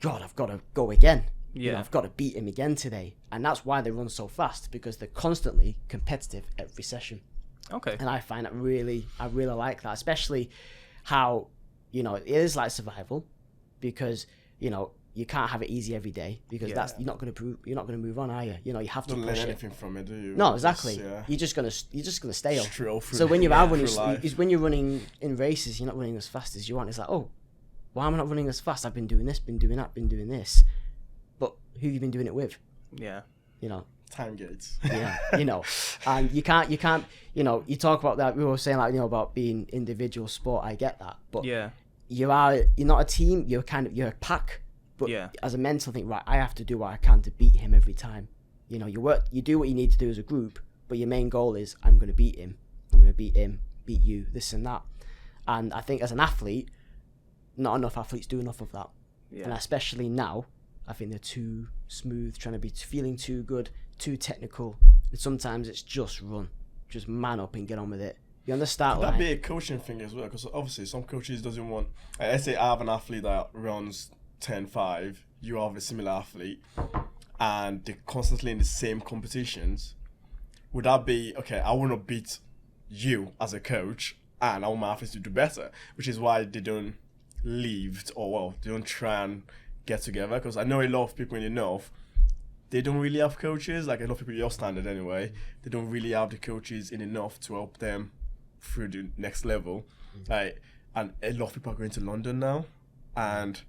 God, I've got to go again. You know, I've got to beat him again today. And that's why they run so fast, because they're constantly competitive every session. Okay. And I find that I really like that, especially how, you know, it is like survival, because, you know, you can't have it easy every day, because that's you're not going to move on, are you? You know, you have to Don't push learn it. anything from it, do you? No, exactly. Just, You're just gonna stale. Stroll through- So when you're yeah, out running, through life. is when you're running in races, you're not running as fast as you want. It's like, oh, why am I not running as fast? I've been doing this, been doing that, been doing this. But who have you been doing it with? Yeah. You know. Time gates. Yeah. You know. And you can't. You know. You talk about that. We were saying, like, you know, about being individual sport. I get that. But you're not a team. You're a pack. But as a mental thing, right, I have to do what I can to beat him every time. You know, you do what you need to do as a group, but your main goal is, I'm going to beat him. I'm going to beat him, beat you, this and that. And I think as an athlete, not enough athletes do enough of that. Yeah. And especially now, I think they're too smooth, trying to be feeling too good, too technical. And sometimes it's just run. Just man up and get on with it. You're on the start line. That'd be a coaching thing as well, because obviously some coaches doesn't want... let's say I have an athlete that runs 10.5, you have a similar athlete, and they're constantly in the same competitions. Would that be, okay, I want to beat you as a coach, and I want my athletes to do better, which is why they don't leave, they don't try and get together, because I know a lot of people in the North, they don't really have coaches, like a lot of people your standard anyway, they don't really have the coaches in the North to help them through the next level. Like, and a lot of people are going to London now, and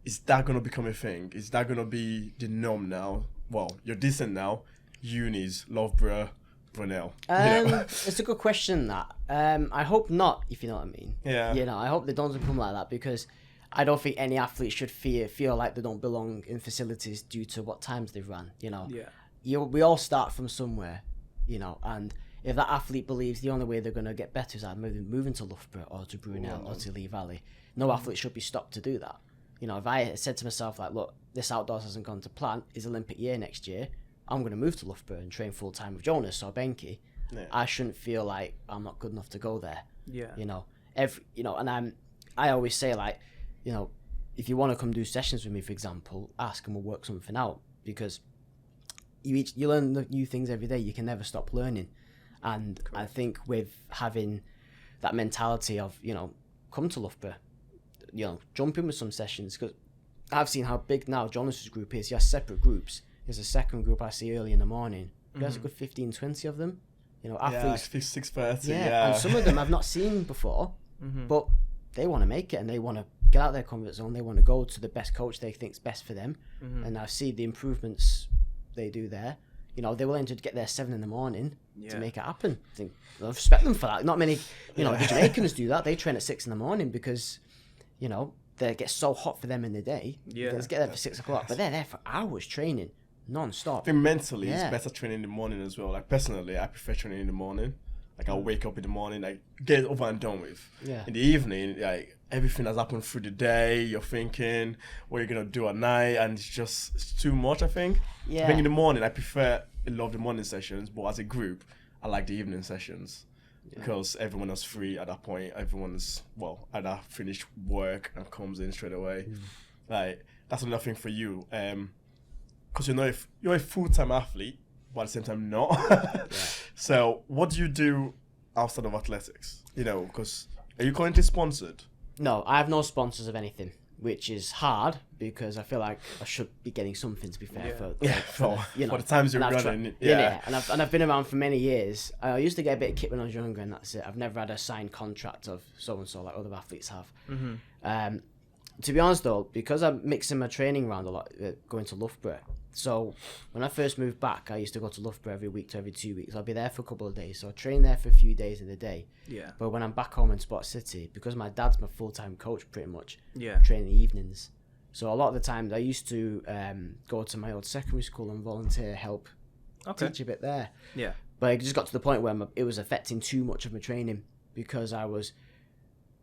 is that going to become a thing? Is that going to be the norm now? Well, you're decent now, unis, Loughborough, Brunel. It's a good question, that. I hope not, if you know what I mean. Yeah. You know, I hope they don't become like that, because I don't think any athlete should feel like they don't belong in facilities due to what times they've run, you know. Yeah. We all start from somewhere, you know, and if that athlete believes the only way they're going to get better is either moving to Loughborough or to Brunel or to Lee Valley, no athlete should be stopped to do that. You know, if I said to myself, like, look, this outdoors hasn't gone to plan, it's Olympic year next year, I'm going to move to Loughborough and train full time with Jonas or Benke. Yeah. I shouldn't feel like I'm not good enough to go there. Yeah. You know, and I always say, like, you know, if you want to come do sessions with me, for example, ask and we'll work something out, because you learn new things every day. You can never stop learning. And I think with having that mentality of, come to Loughborough, jump in with some sessions, because I've seen how big now Jonas's group is. He has separate groups. There's a second group I see early in the morning. He has a good 15, 20 of them. Athletes. Yeah, 6:30. Yeah, and some of them I've not seen before, but they want to make it and they want to get out of their comfort zone. They want to go to the best coach they think's best for them, and I see the improvements they do there. They're willing to get there 7 a.m. to make it happen. I respect them for that. Not many, the Jamaicans do that. They train at 6 a.m. because, they get so hot for them in the day. Yeah, they get there for 6 o'clock, but they're there for hours training, non-stop. I think mentally it's better training in the morning as well. Like personally, I prefer training in the morning. Like I'll wake up in the morning, like get it over and done with. Yeah. In the evening, like everything has happened through the day. You're thinking what you're gonna do at night, and it's too much. I think. Yeah. I think in the morning, I love the morning sessions, but as a group, I like the evening sessions because everyone is free at that point. Everyone's either finished work and comes in straight away. Like that's another thing for you, because if you're a full-time athlete, but at the same time not. So what do you do outside of athletics? Because are you currently sponsored? No, I have no sponsors of anything, which is hard because I feel like I should be getting something, to be fair. For the times you're running. And I've been around for many years. I used to get a bit of kit when I was younger, and that's it. I've never had a signed contract of so-and-so like other athletes have. To be honest though, because I'm mixing my training around a lot, going to Loughborough. So when I first moved back, I used to go to Loughborough every week to every 2 weeks. I'll be there for a couple of days. So I train there for a few days in the day. Yeah. But when I'm back home in Sport City, because my dad's my full-time coach pretty much, train in the evenings. So a lot of the times I used to go to my old secondary school and volunteer, help teach a bit there. Yeah. But it just got to the point where it was affecting too much of my training because I was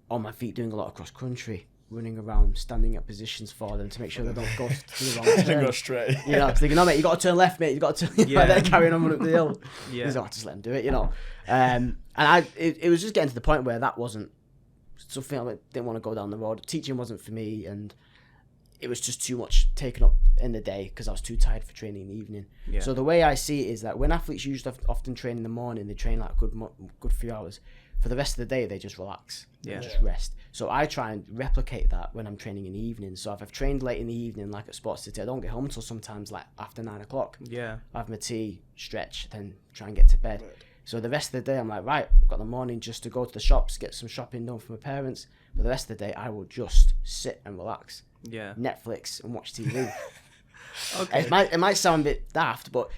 on my feet doing a lot of cross-country, running around, standing at positions for them to make sure they don't go to the wrong turn. Go straight. Thinking, no mate, you got to turn left, mate. You got to turn. They're carrying on up the hill. He's like, just let them do it, And it was just getting to the point where that wasn't something I didn't want to go down the road. Teaching wasn't for me, and it was just too much taken up in the day because I was too tired for training in the evening. Yeah. So the way I see it is that when athletes usually often train in the morning, they train like a good few hours. For the rest of the day, they just relax and just rest. So I try and replicate that when I'm training in the evening. So if I've trained late in the evening, like at Sports City, I don't get home till sometimes like after 9 o'clock. Yeah. I have my tea, stretch, then try and get to bed. So the rest of the day, I'm like, right, I've got the morning just to go to the shops, get some shopping done for my parents. But the rest of the day, I will just sit and relax. Yeah. Netflix and watch TV. Okay. It might sound a bit daft, but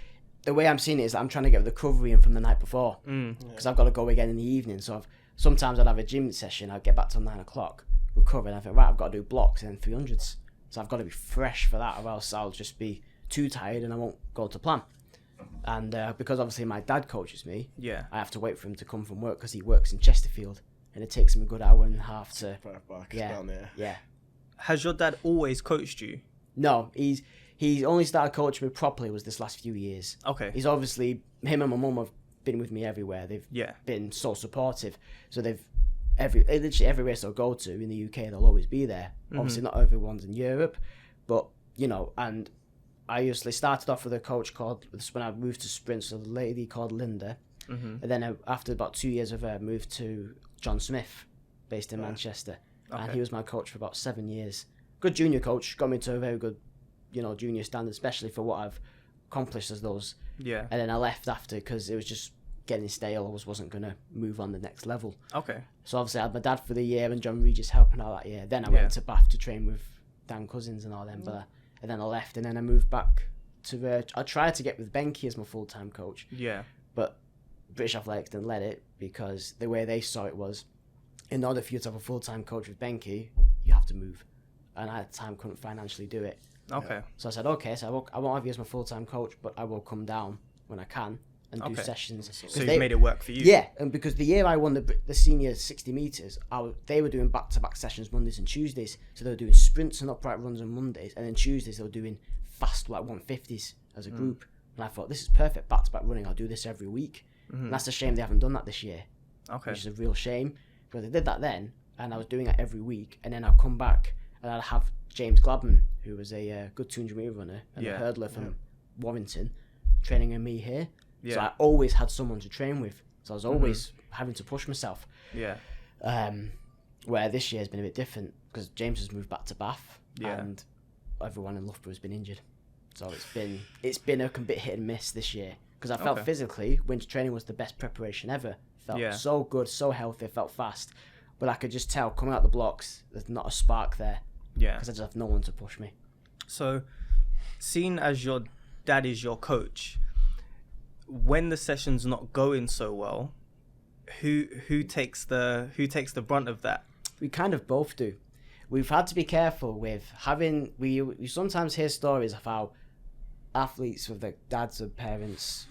the way I'm seeing it is that I'm trying to get the recovery in from the night before because I've got to go again in the evening. So sometimes I'd have a gym session, I'd get back till 9 o'clock, recover, and I think, right, I've got to do blocks and then 300s. So I've got to be fresh for that, or else I'll just be too tired and I won't go to plan. And because obviously my dad coaches me, I have to wait for him to come from work because he works in Chesterfield, and it takes him a good hour and a half to. Down there. Yeah. Has your dad always coached you? No, he's only started coaching me properly was this last few years. Okay. He's obviously, him and my mum have been with me everywhere. They've been so supportive. So they've literally every race I'll go to in the UK, they'll always be there. Obviously not everyone's in Europe, but and I usually started off with a coach when I moved to Sprint, so the lady called Linda, and then after about 2 years of her, moved to John Smith, based in Manchester, and he was my coach for about 7 years. Good junior coach, got me to a very good, junior standard, especially for what I've accomplished as those. Yeah. And then I left after because it was just getting stale. I wasn't going to move on the next level. Okay. So obviously I had my dad for the year and John Regis helping out that year. Then I went to Bath to train with Dan Cousins and all them, and then I left, and then I moved back to I tried to get with Benke as my full-time coach. Yeah. But British Athletics didn't let it because the way they saw it was, in order for you to have a full-time coach with Benke, you have to move. And I at the time couldn't financially do it. Okay. So I said, okay, so I won't have you as my full-time coach, but I will come down when I can and do sessions. So you made it work for you? Yeah, and because the year I won the senior 60 metres, they were doing back-to-back sessions Mondays and Tuesdays. So they were doing sprints and upright runs on Mondays, and then Tuesdays they were doing fast, like 150s as a group. And I thought, this is perfect, back-to-back running. I'll do this every week. And that's a shame they haven't done that this year. Okay. Which is a real shame. Because they did that then, and I was doing it every week, and then I'll come back and I'll have James Gladman, who was a good 200 metre runner and a hurdler from Warrington, training with me here. So I always had someone to train with. So I was always having to push myself. Yeah. Where this year has been a bit different because James has moved back to Bath Yeah. and everyone in Loughborough has been injured. So it's been a bit hit and miss this year because I felt physically winter training was the best preparation ever. Felt so good, so healthy, felt fast. But I could just tell coming out the blocks, there's not a spark there. Yeah. Because I just have no one to push me. So, seeing as your dad is your coach, when the session's not going so well, who takes the brunt of that? We kind of both do. We've had to be careful with having. We sometimes hear stories of how athletes with their dads or parents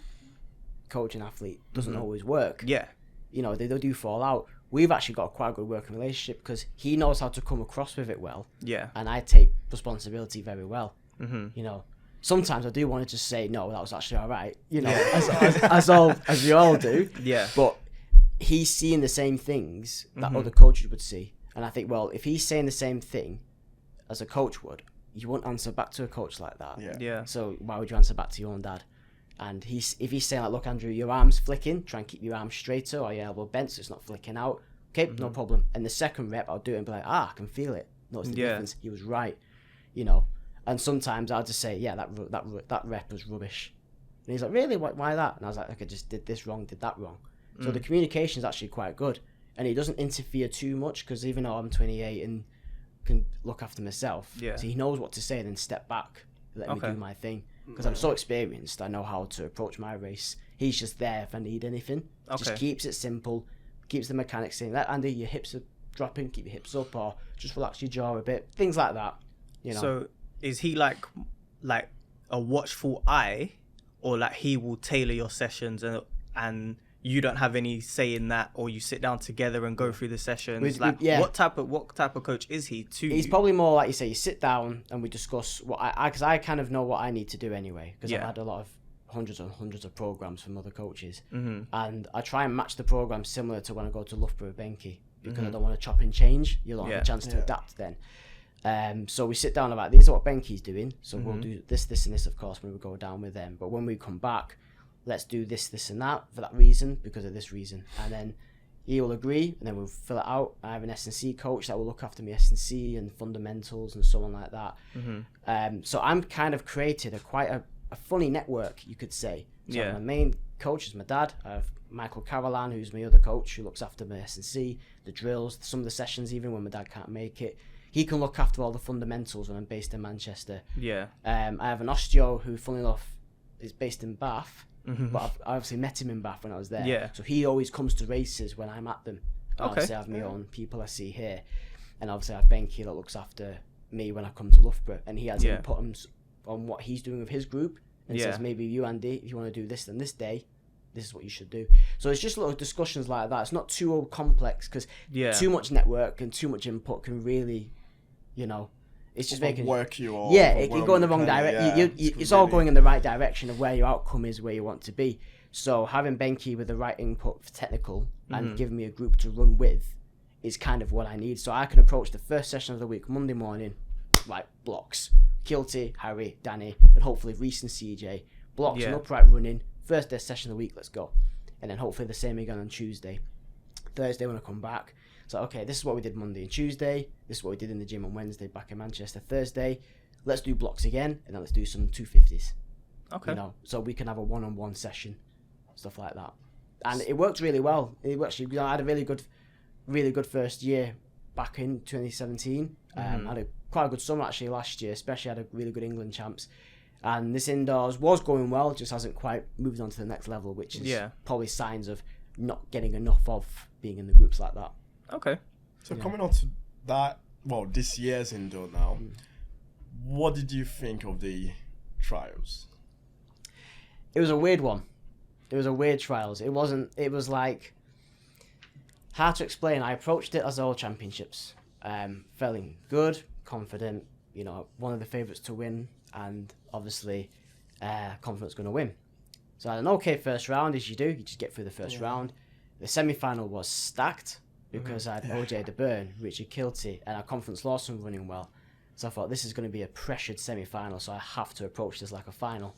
coaching athlete doesn't always work. Yeah. You know, they do fall out. We've actually got a quite good working relationship because he knows how to come across with it well. Yeah. And I take responsibility very well. Mm-hmm. You know, sometimes I do want to just say, no, that was actually all right. You know, as we all do. Yeah. But he's seeing the same things that other coaches would see. And I think, well, if he's saying the same thing as a coach would, you won't answer back to a coach like that. Yeah. Yeah. So why would you answer back to your own dad? And if he's saying like, look, Andrew, your arm's flicking, try and keep your arm straighter or your elbow bent so it's not flicking out. Okay, no problem. And the second rep, I'll do it and be like, I can feel it. Notice the difference. He was right, you know. And sometimes I'll just say, yeah, that rep was rubbish. And he's like, really? Why that? And I was like, I just did this wrong, did that wrong. So the communication is actually quite good. And he doesn't interfere too much because even though I'm 28 and can look after myself, so he knows what to say and then step back, let me do my thing. Because I'm so experienced, I know how to approach my race. He's just there if I need anything. Just keeps it simple, keeps the mechanics in. Like, Andy, your hips are dropping, keep your hips up, or just relax your jaw a bit. Things like that, you know. So is he like a watchful eye, or like he will tailor your sessions and you don't have any say in that, or you sit down together and go through the sessions? What type of coach is he to He's you? probably more like you say, you sit down and we discuss what because I kind of know what I need to do anyway, because I've had a lot of hundreds and hundreds of programs from other coaches, and I try and match the program similar to when I go to Loughborough Benke, because I don't want to chop and change. You'll have a chance to adapt then. So we sit down about, these are what Benke's doing, so we'll do this and this, of course, when we go down with them. But when we come back, let's do this and that for that reason, because of this reason. And then he will agree, and then we'll fill it out. I have an S&C coach that will look after me S&C and fundamentals and so on like that. So I'm kind of created quite a funny network, you could say. So my main coach is my dad. I have Michael Carolan, who's my other coach, who looks after my S&C, the drills, some of the sessions, even when my dad can't make it. He can look after all the fundamentals when I'm based in Manchester. I have an osteo who, funnily enough, is based in Bath. But I obviously met him in Bath when I was there. So he always comes to races when I'm at them. Obviously I have my own people I see here. And obviously I have Benke that looks after me when I come to Loughborough. And he has input on what he's doing with his group. And says, maybe you, Andy, if you want to do this on this day, this is what you should do. So it's just little discussions like that. It's not too complex, because too much network and too much input can really, you know, it's just making work you all. It can go in the wrong direction. It's all going in the right direction of where your outcome is, where you want to be. So having Benke with the right input for technical and giving me a group to run with is kind of what I need. So I can approach the first session of the week Monday morning, like blocks, Kilty, Harry, Danny, and hopefully Reese and CJ. Blocks and upright running. First day session of the week, let's go. And then hopefully the same again on Tuesday. Thursday when I come back, so okay, this is what we did Monday and Tuesday. This is what we did in the gym on Wednesday back in Manchester. Thursday, let's do blocks again, and then let's do some 250s. Okay. You know, so we can have a one-on-one session, stuff like that. And it worked really well. It actually, you know, I had a really good first year back in 2017. I had quite a good summer actually last year, especially had a really good England champs. And this indoors was going well, just hasn't quite moved on to the next level, which is probably signs of not getting enough of being in the groups like that. Okay. So coming on to that, well, this year's indoor now, what did you think of the trials? It was a weird one. It was a weird trials. It was like, hard to explain. I approached it as all championships. Feeling good, confident, you know, one of the favourites to win, and obviously confident's going to win. So I had an okay first round, as you do. You just get through the first round. The semi-final was stacked because I had OJ De Burn, Richard Kilty, and our Conference Lawson running well. So I thought this is going to be a pressured semi-final, so I have to approach this like a final.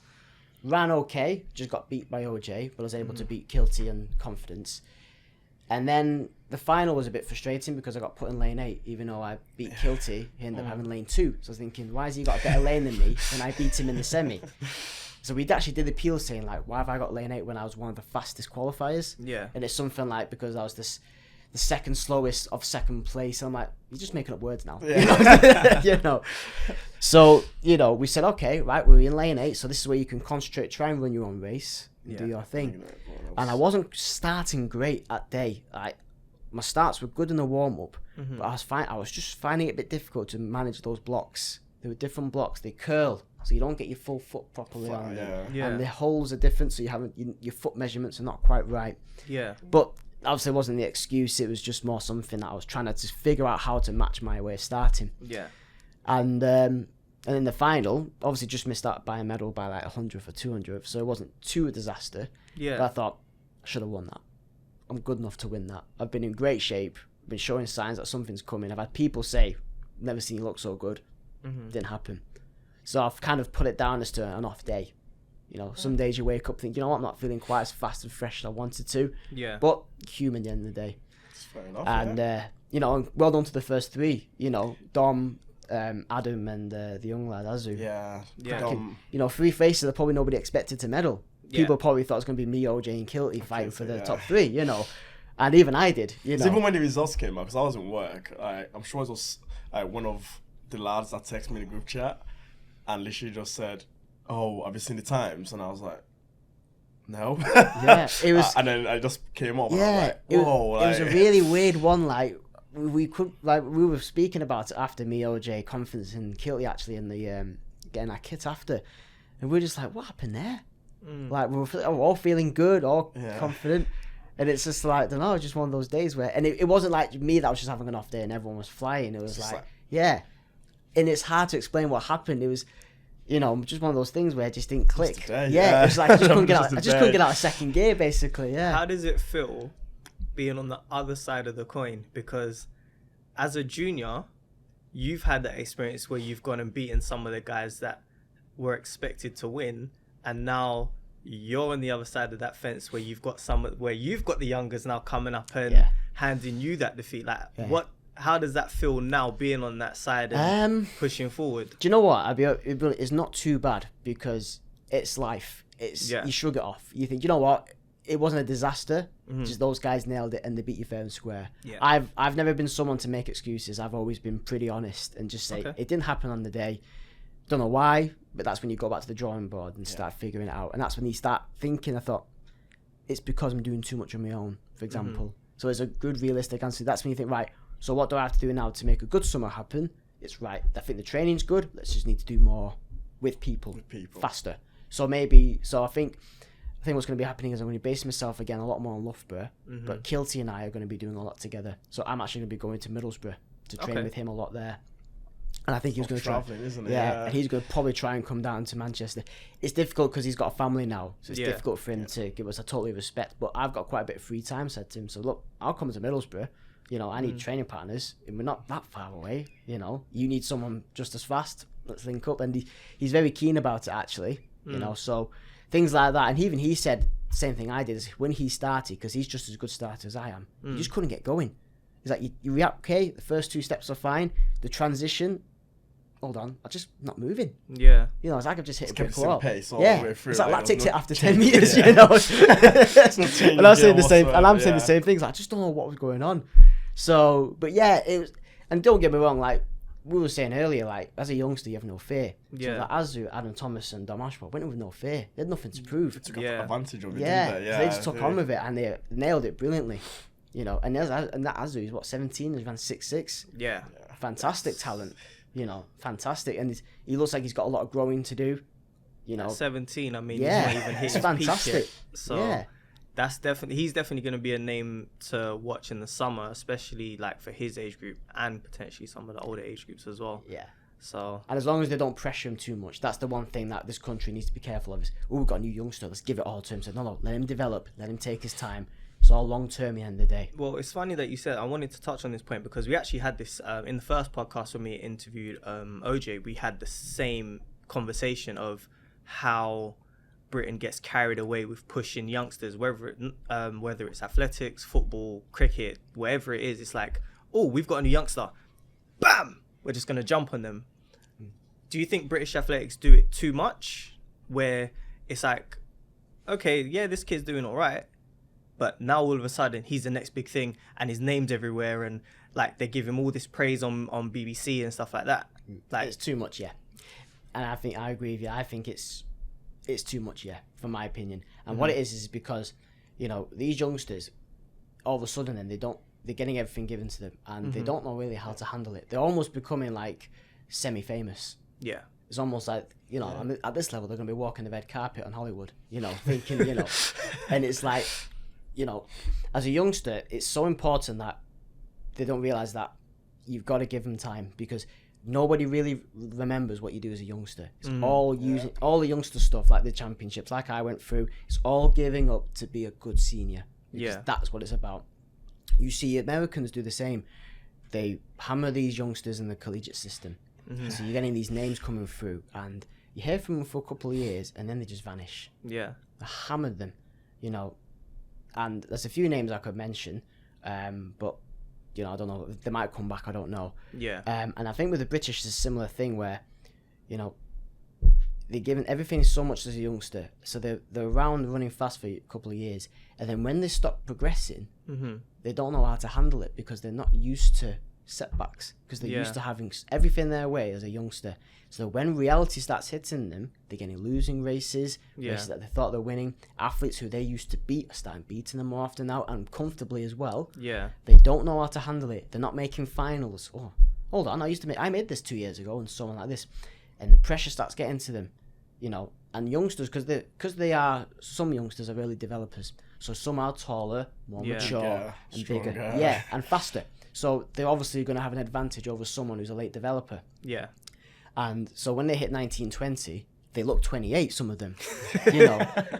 ran okay, just got beat by OJ, but I was able to beat Kilty and Confidence. And then the final was a bit frustrating because I got put in lane 8, even though I beat Kilty, he ended up having lane 2. So I was thinking, why has he got a better lane than me when I beat him in the semi? So we actually did appeal saying, like, why have I got lane 8 when I was one of the fastest qualifiers? Yeah. And it's something like, because I was the second slowest of second place. I'm like, you're just making up words now. Yeah. You know? So, you know, we said, okay, right, we're in lane 8, so this is where you can concentrate, try and run your own race, and do your thing. And I wasn't starting great that day. Like, my starts were good in the warm-up, but I was just finding it a bit difficult to manage those blocks. There were different blocks. They curl, so you don't get your full foot properly on them. Yeah. And the holes are different, so your foot measurements are not quite right. Yeah. But obviously it wasn't the excuse. It was just more something that I was trying to just figure out how to match my way of starting. Yeah. And in the final, obviously just missed out by a medal by like 100th or 200th, so it wasn't too a disaster. Yeah. But I thought, I should have won that. I'm good enough to win that. I've been in great shape, been showing signs that something's coming. I've had people say, never seen you look so good. Didn't happen. So I've kind of put it down as to an off day. You know, some days you wake up thinking, you know what, I'm not feeling quite as fast and fresh as I wanted to. Yeah. But human at the end of the day. It's fair enough. And, you know, well done to the first 3. You know, Dom, Adam and the young lad, Azu. Yeah. Yeah. You know, 3 faces that probably nobody expected to medal. Yeah. People probably thought it was going to be me, OJ and Kilty fighting for the top 3, you know. And even I did, you know. Even when the results came out, because I was in work, I'm sure it was one of the lads that texted me in the group chat and literally just said, oh, have you seen the times? And I was like, no. Yeah, it was. And then I just came up. Yeah, and I was like, whoa. it was a really weird one. Like we were speaking about it after me, OJ, Confidence, and Kilty actually in the getting our kit after, and we were just like, what happened there? Like we were all feeling good, all confident. And it's just like, I don't know, just one of those days where, and it wasn't like me that was just having an off day and everyone was flying. It was like, yeah. And it's hard to explain what happened. It was, you know, just one of those things where it just didn't click. Yeah, it was like I just couldn't get out of second gear, basically. Yeah. How does it feel being on the other side of the coin? Because as a junior, you've had that experience where you've gone and beaten some of the guys that were expected to win, and now you're on the other side of that fence where you've got the youngers now coming up and handing you that defeat. Like, how does that feel now, being on that side and pushing forward? Do you know what? It's not too bad because it's life. You shrug it off. You think, you know what? It wasn't a disaster. Just those guys nailed it and they beat you fair and square. Yeah. I've never been someone to make excuses. I've always been pretty honest and just say it didn't happen on the day. Don't know why, but that's when you go back to the drawing board and start figuring it out. And that's when you start thinking, I thought, it's because I'm doing too much on my own, for example. So it's a good realistic answer. That's when you think, right, so what do I have to do now to make a good summer happen? It's right. I think the training's good. Let's just need to do more with people. Faster. So I think what's going to be happening is I'm going to base myself again a lot more on Loughborough, but Kilty and I are going to be doing a lot together. So I'm actually going to be going to Middlesbrough to train with him a lot there. And I think he's going to try. Isn't it? Yeah, and he's going to probably try and come down to Manchester. It's difficult because he's got a family now, so it's difficult for him to give us a totally respect. But I've got quite a bit of free time, said to him. So look, I'll come to Middlesbrough. You know, I need training partners, and we're not that far away. You know, you need someone just as fast. Let's link up. And he's very keen about it, actually. You know, so things like that. And even he said the same thing I did is when he started, because he's just as good starter as I am. You just couldn't get going. He's like, you react okay. The first 2 steps are fine. The transition, hold on, I'm just not moving. Yeah. You know, it's like I've just hit a kept brick wall. pace all the way through. It's like Like, that takes there's it no after 10 change. meters, Yeah. you know. changing And I'm saying gear the same. And I'm saying whatsoever, the same things. I just don't know what was going on. So, but yeah, it was. And don't get me wrong, like we were saying earlier, like as a youngster, you have no fear. Yeah. So like Azu, Adam Thomas, and Dom Ashmore went in with no fear. They had nothing to prove. Took Yeah. advantage of it, Yeah, didn't they? so they just took on with it and they nailed it brilliantly. You know, and that Azu is what 17. He's ran 6'6". Yeah. Fantastic talent. You know, fantastic, and he looks like he's got a lot of growing to do. You know, At 17, I mean, Yeah, he's not even hit it's his fantastic. peak yet. So Yeah. he's definitely going to be a name to watch in the summer, especially like for his age group and potentially some of the older age groups as well. yeah. So And as long as they don't pressure him too much, that's the one thing that this country needs to be careful of. Is, we've got a new youngster, let's give it all to him. So no, let him develop, let him take his time. It's all long term at the end of the day. well, it's funny that you said. I wanted to touch on this point because we actually had this in the first podcast when we interviewed OJ. We had the same conversation of how Britain gets carried away with pushing youngsters, whether it's athletics, football, cricket, wherever it is. It's like, oh, we've got a new youngster, bam, we're just gonna jump on them. Do you think British athletics do it too much, where it's like, okay, yeah, this kid's doing all right, but now all of a sudden he's the next big thing and his name's everywhere, and like they give him all this praise on BBC and stuff like that? Like, It's too much, yeah. And I agree with you. I think it's too much, yeah, from my opinion. And what it is because, these youngsters, all of a sudden then they're getting everything given to them, and they don't know really how to handle it. They're almost becoming like semi-famous. yeah, It's almost like, I mean, at this level, they're going to be walking the red carpet on Hollywood, thinking, and it's like, as a youngster, it's so important that they don't realise that you've got to give them time, because nobody really remembers what you do as a youngster. It's all using all the youngster stuff, like the championships, like I went through. It's all giving up to be a good senior. Because that's what it's about. You see Americans do the same. They hammer these youngsters in the collegiate system. So you're getting these names coming through, and you hear from them for a couple of years, and then they just vanish. Yeah. They hammered them, And there's a few names I could mention, but I don't know. They might come back. I don't know. Yeah. And I think with the British, it's a similar thing where, they're given everything so much as a youngster, so they're around running fast for a couple of years, and then when they stop progressing, they don't know how to handle it, because they're not used to setbacks, because they're used to having everything their way as a youngster. So when reality starts hitting them, they're getting losing races that they thought they're winning. Athletes who they used to beat are starting beating them more often now, and comfortably as well. Yeah. They don't know how to handle it. They're not making finals. Oh, hold on, I made this 2 years ago, and so on like this. And the pressure starts getting to them, and youngsters, because some youngsters are early developers, so some are taller, more mature, and bigger, and faster. So they're obviously going to have an advantage over someone who's a late developer. Yeah. And so when they hit 19, 20, they look 28, some of them,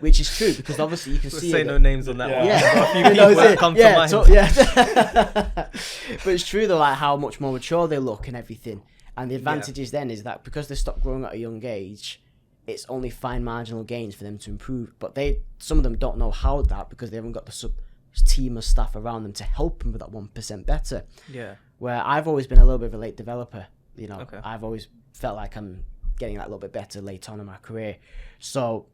which is true, because obviously you can see... Say no names on that one. Yeah. A few people that come to mind. But it's true, though, like how much more mature they look and everything. And the advantage is then is that because they stop growing at a young age, it's only fine marginal gains for them to improve. But some of them don't know how that, because they haven't got the team of staff around them to help them with that 1% better. Yeah. Where I've always been a little bit of a late developer. Okay. I've always felt like I'm getting that a little bit better late on in my career. So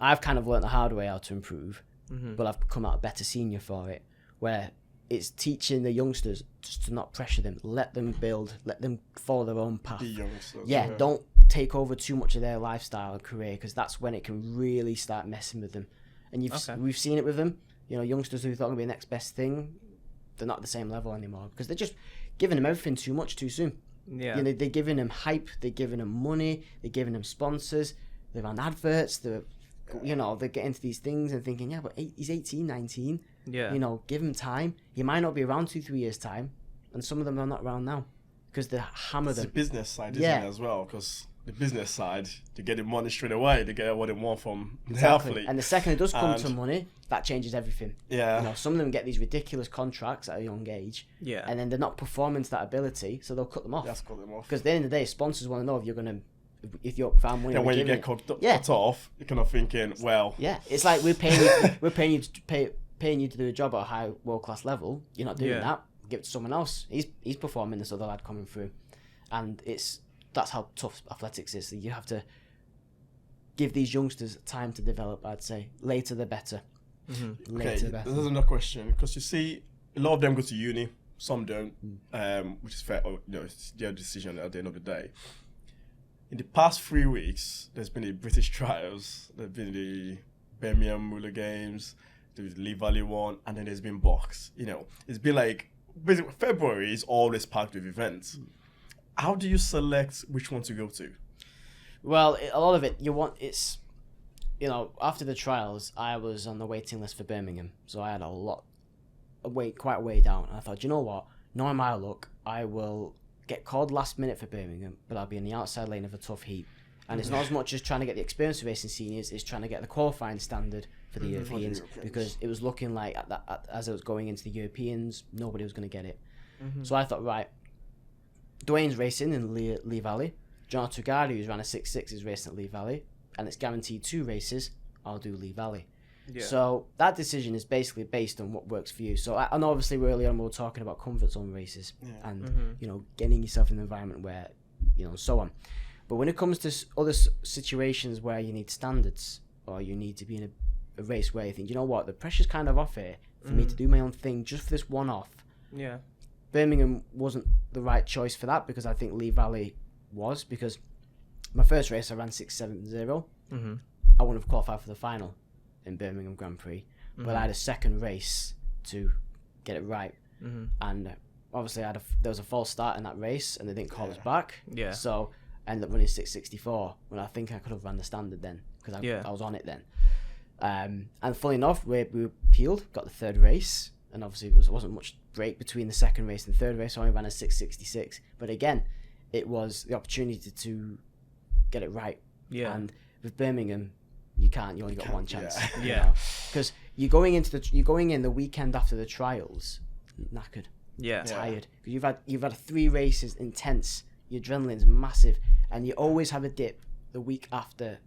I've kind of learned the hard way how to improve, but I've become a better senior for it, where it's teaching the youngsters just to not pressure them, let them build, let them follow their own path. The youngsters. Don't take over too much of their lifestyle and career, because that's when it can really start messing with them. And we've seen it with them. Youngsters who thought would be the next best thing, they're not at the same level anymore, because they're just giving them everything too much too soon. Yeah. They're giving them hype, they're giving them money, they're giving them sponsors, they're on adverts, they're getting into these things and thinking, yeah, but he's 18, 19. Yeah. Give him time. He might not be around 2-3 years time, and some of them are not around now because they hammer It's them. the business side, isn't it, as well? Because the business side, they get the money straight away. They get what they want from the athlete. And the second it does come to money, that changes everything. Yeah. Some of them get these ridiculous contracts at a young age. Yeah. And then they're not performing to that ability, so they'll cut them off. Just cut them off. Because at the end of the day, sponsors want to know if you're found money. And when you get cut off, you're kind of thinking, well, yeah, it's like we're paying you to do a job at a high world class level. You're not doing that. Give it to someone else. He's performing, this other lad coming through, and that's how tough athletics is. You have to give these youngsters time to develop. I'd say later the better. Okay, this is another question, because you see a lot of them go to uni, some don't, which is fair. It's their decision at the end of the day. In the past 3 weeks, there's been the British trials, there's been the Birmingham Muller Games, there's the Lee Valley one, and then there's been box. It's been like basically February is always packed with events. How do you select which one to go to? Well, a lot of it after the trials, I was on the waiting list for Birmingham, so I had quite a way down. And I thought, you know what? Knowing my luck, I will get called last minute for Birmingham, but I'll be in the outside lane of a tough heat. And it's not as much as trying to get the experience of racing seniors, it's trying to get the qualifying standard for the Europeans, because it was looking like as I was going into the Europeans, nobody was going to get it. So I thought, right, Dwayne's racing in Lee Valley. John Tugari, who's ran a 6.6, is racing at Lee Valley. and it's guaranteed 2 races, I'll do Lee Valley. Yeah. So that decision is basically based on what works for you. So and obviously earlier on we were talking about comfort zone races and you know, getting yourself in an environment where, you know, so on. But when it comes to other situations where you need standards or you need to be in a race where you think, you know what, the pressure's kind of off here for me to do my own thing just for this one off. Yeah. Birmingham wasn't the right choice for that because I think Lee Valley was, because my first race I ran 6.70. I wouldn't have qualified for the final in Birmingham Grand Prix, but I had a second race to get it right, and obviously there was a false start in that race and they didn't call us back. So I ended up running 6.64 when I think I could have run the standard then because I was on it then. And fully enough, we appealed, got the third race, and obviously there wasn't much break between the second race and the third race, so I only ran a 6.66. But again, it was the opportunity to get it right. And with Birmingham, you can't. You only got one chance. Because you're going in the weekend after the trials, knackered, tired. Because you've had 3 races, intense. Your adrenaline's massive, and you always have a dip the week after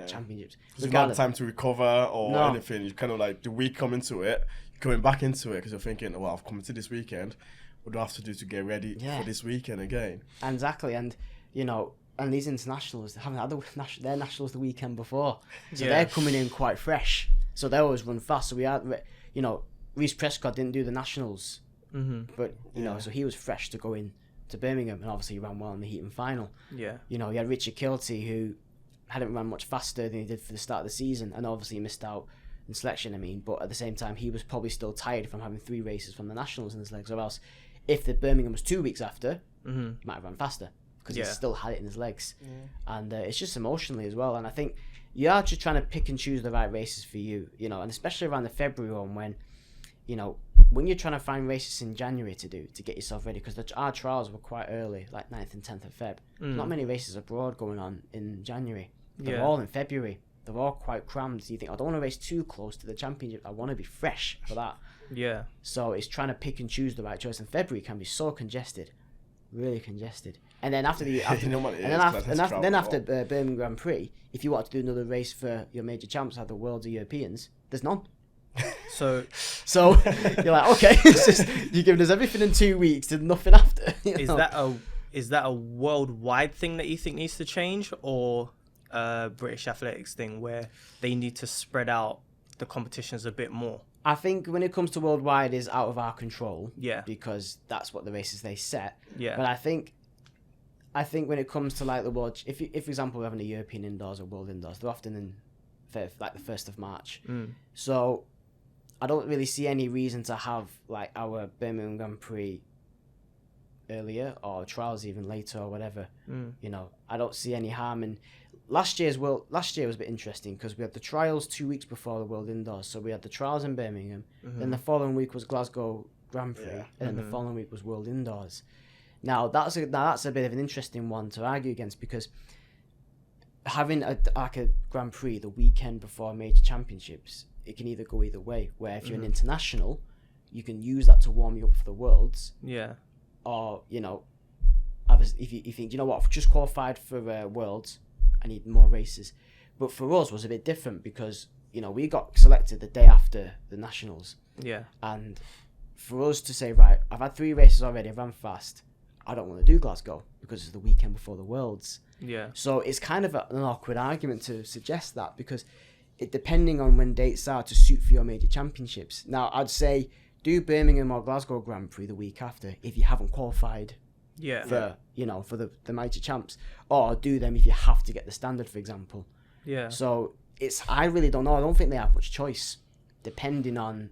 championships. You've not had time to recover or anything. You kind of like the week coming to it, going back into it because you're thinking, well, I've committed this weekend. What do I have to do to get ready for this weekend again? Exactly, and you know. And these internationals, they haven't had their nationals the weekend before. So they're coming in quite fresh. So they always run fast. So we had, you know, Reece Prescott didn't do the nationals. But, you know, so he was fresh to go in to Birmingham. And obviously he ran well in the heat and final. You know, you had Richard Kilty, who hadn't run much faster than he did for the start of the season. And obviously he missed out in selection, I mean. But at the same time, he was probably still tired from having 3 races from the nationals in his legs. Or else, if the Birmingham was 2 weeks after, he might have run faster. Because he still had it in his legs. And it's just emotionally as well. And I think you are just trying to pick and choose the right races for you, you know, and especially around the February one when, you know, when you're trying to find races in January to get yourself ready, because our trials were quite early, like 9th and 10th of Feb. Not many races abroad going on in January. They're all in February. They're all quite crammed. So you think, I don't want to race too close to the championship. I want to be fresh for that. So it's trying to pick and choose the right choice. And February can be so congested. Really congested. And then after Birmingham Grand Prix, if you want to do another race for your major champs, like the Worlds or Europeans, there's none. So you're like, okay, you're giving us everything in 2 weeks, there's nothing after. Is that a worldwide thing that you think needs to change, or a British athletics thing where they need to spread out the competitions a bit more? I think when it comes to worldwide, is out of our control. Because that's what the races they set. But I think when it comes to like the world, if for example we're having a European indoors or world indoors, they're often in like the 1st of March. So I don't really see any reason to have like our Birmingham Grand Prix earlier or trials even later or whatever. You know, I don't see any harm in. Last year was a bit interesting because we had the trials 2 weeks before the World Indoors. So we had the trials in Birmingham, then the following week was Glasgow Grand Prix, and then the following week was World Indoors. Now that's a bit of an interesting one to argue against, because having a Grand Prix the weekend before major championships, it can either go either way. Where if you're an international, you can use that to warm you up for the Worlds. Or you know, if you think, you know what, I've just qualified for Worlds, I need more races. But for us, was a bit different because, you know, we got selected the day after the nationals. And for us to say, right, I've had 3 races already, I've run fast, I don't want to do Glasgow because it's the weekend before the Worlds. So it's kind of an awkward argument to suggest that, because it depending on when dates are to suit for your major championships. Now, I'd say do Birmingham or Glasgow Grand Prix the week after if you haven't qualified for the major champs, or do them if you have to get the standard, for example. So I really don't know. I don't think they have much choice depending on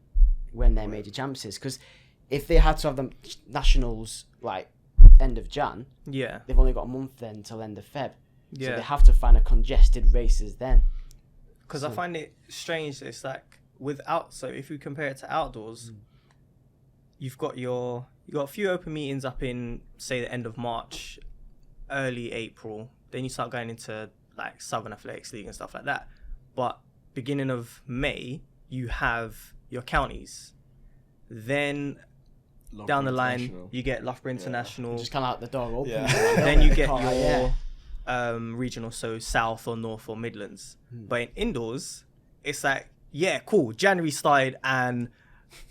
when their major champs is, because if they had to have the nationals like end of Jan, they've only got a month then till end of Feb. So they have to find a congested races then. Because I find it strange. It's like so if you compare it to outdoors, you've got a few open meetings up in, say, the end of March, early April. Then you start going into like Southern Athletics League and stuff like that. But beginning of May, you have your counties. Then down the line, you get Loughborough International. Just kind of out the door open. Then you get regional, so South or North or Midlands. But in indoors, it's like, yeah, cool. January started and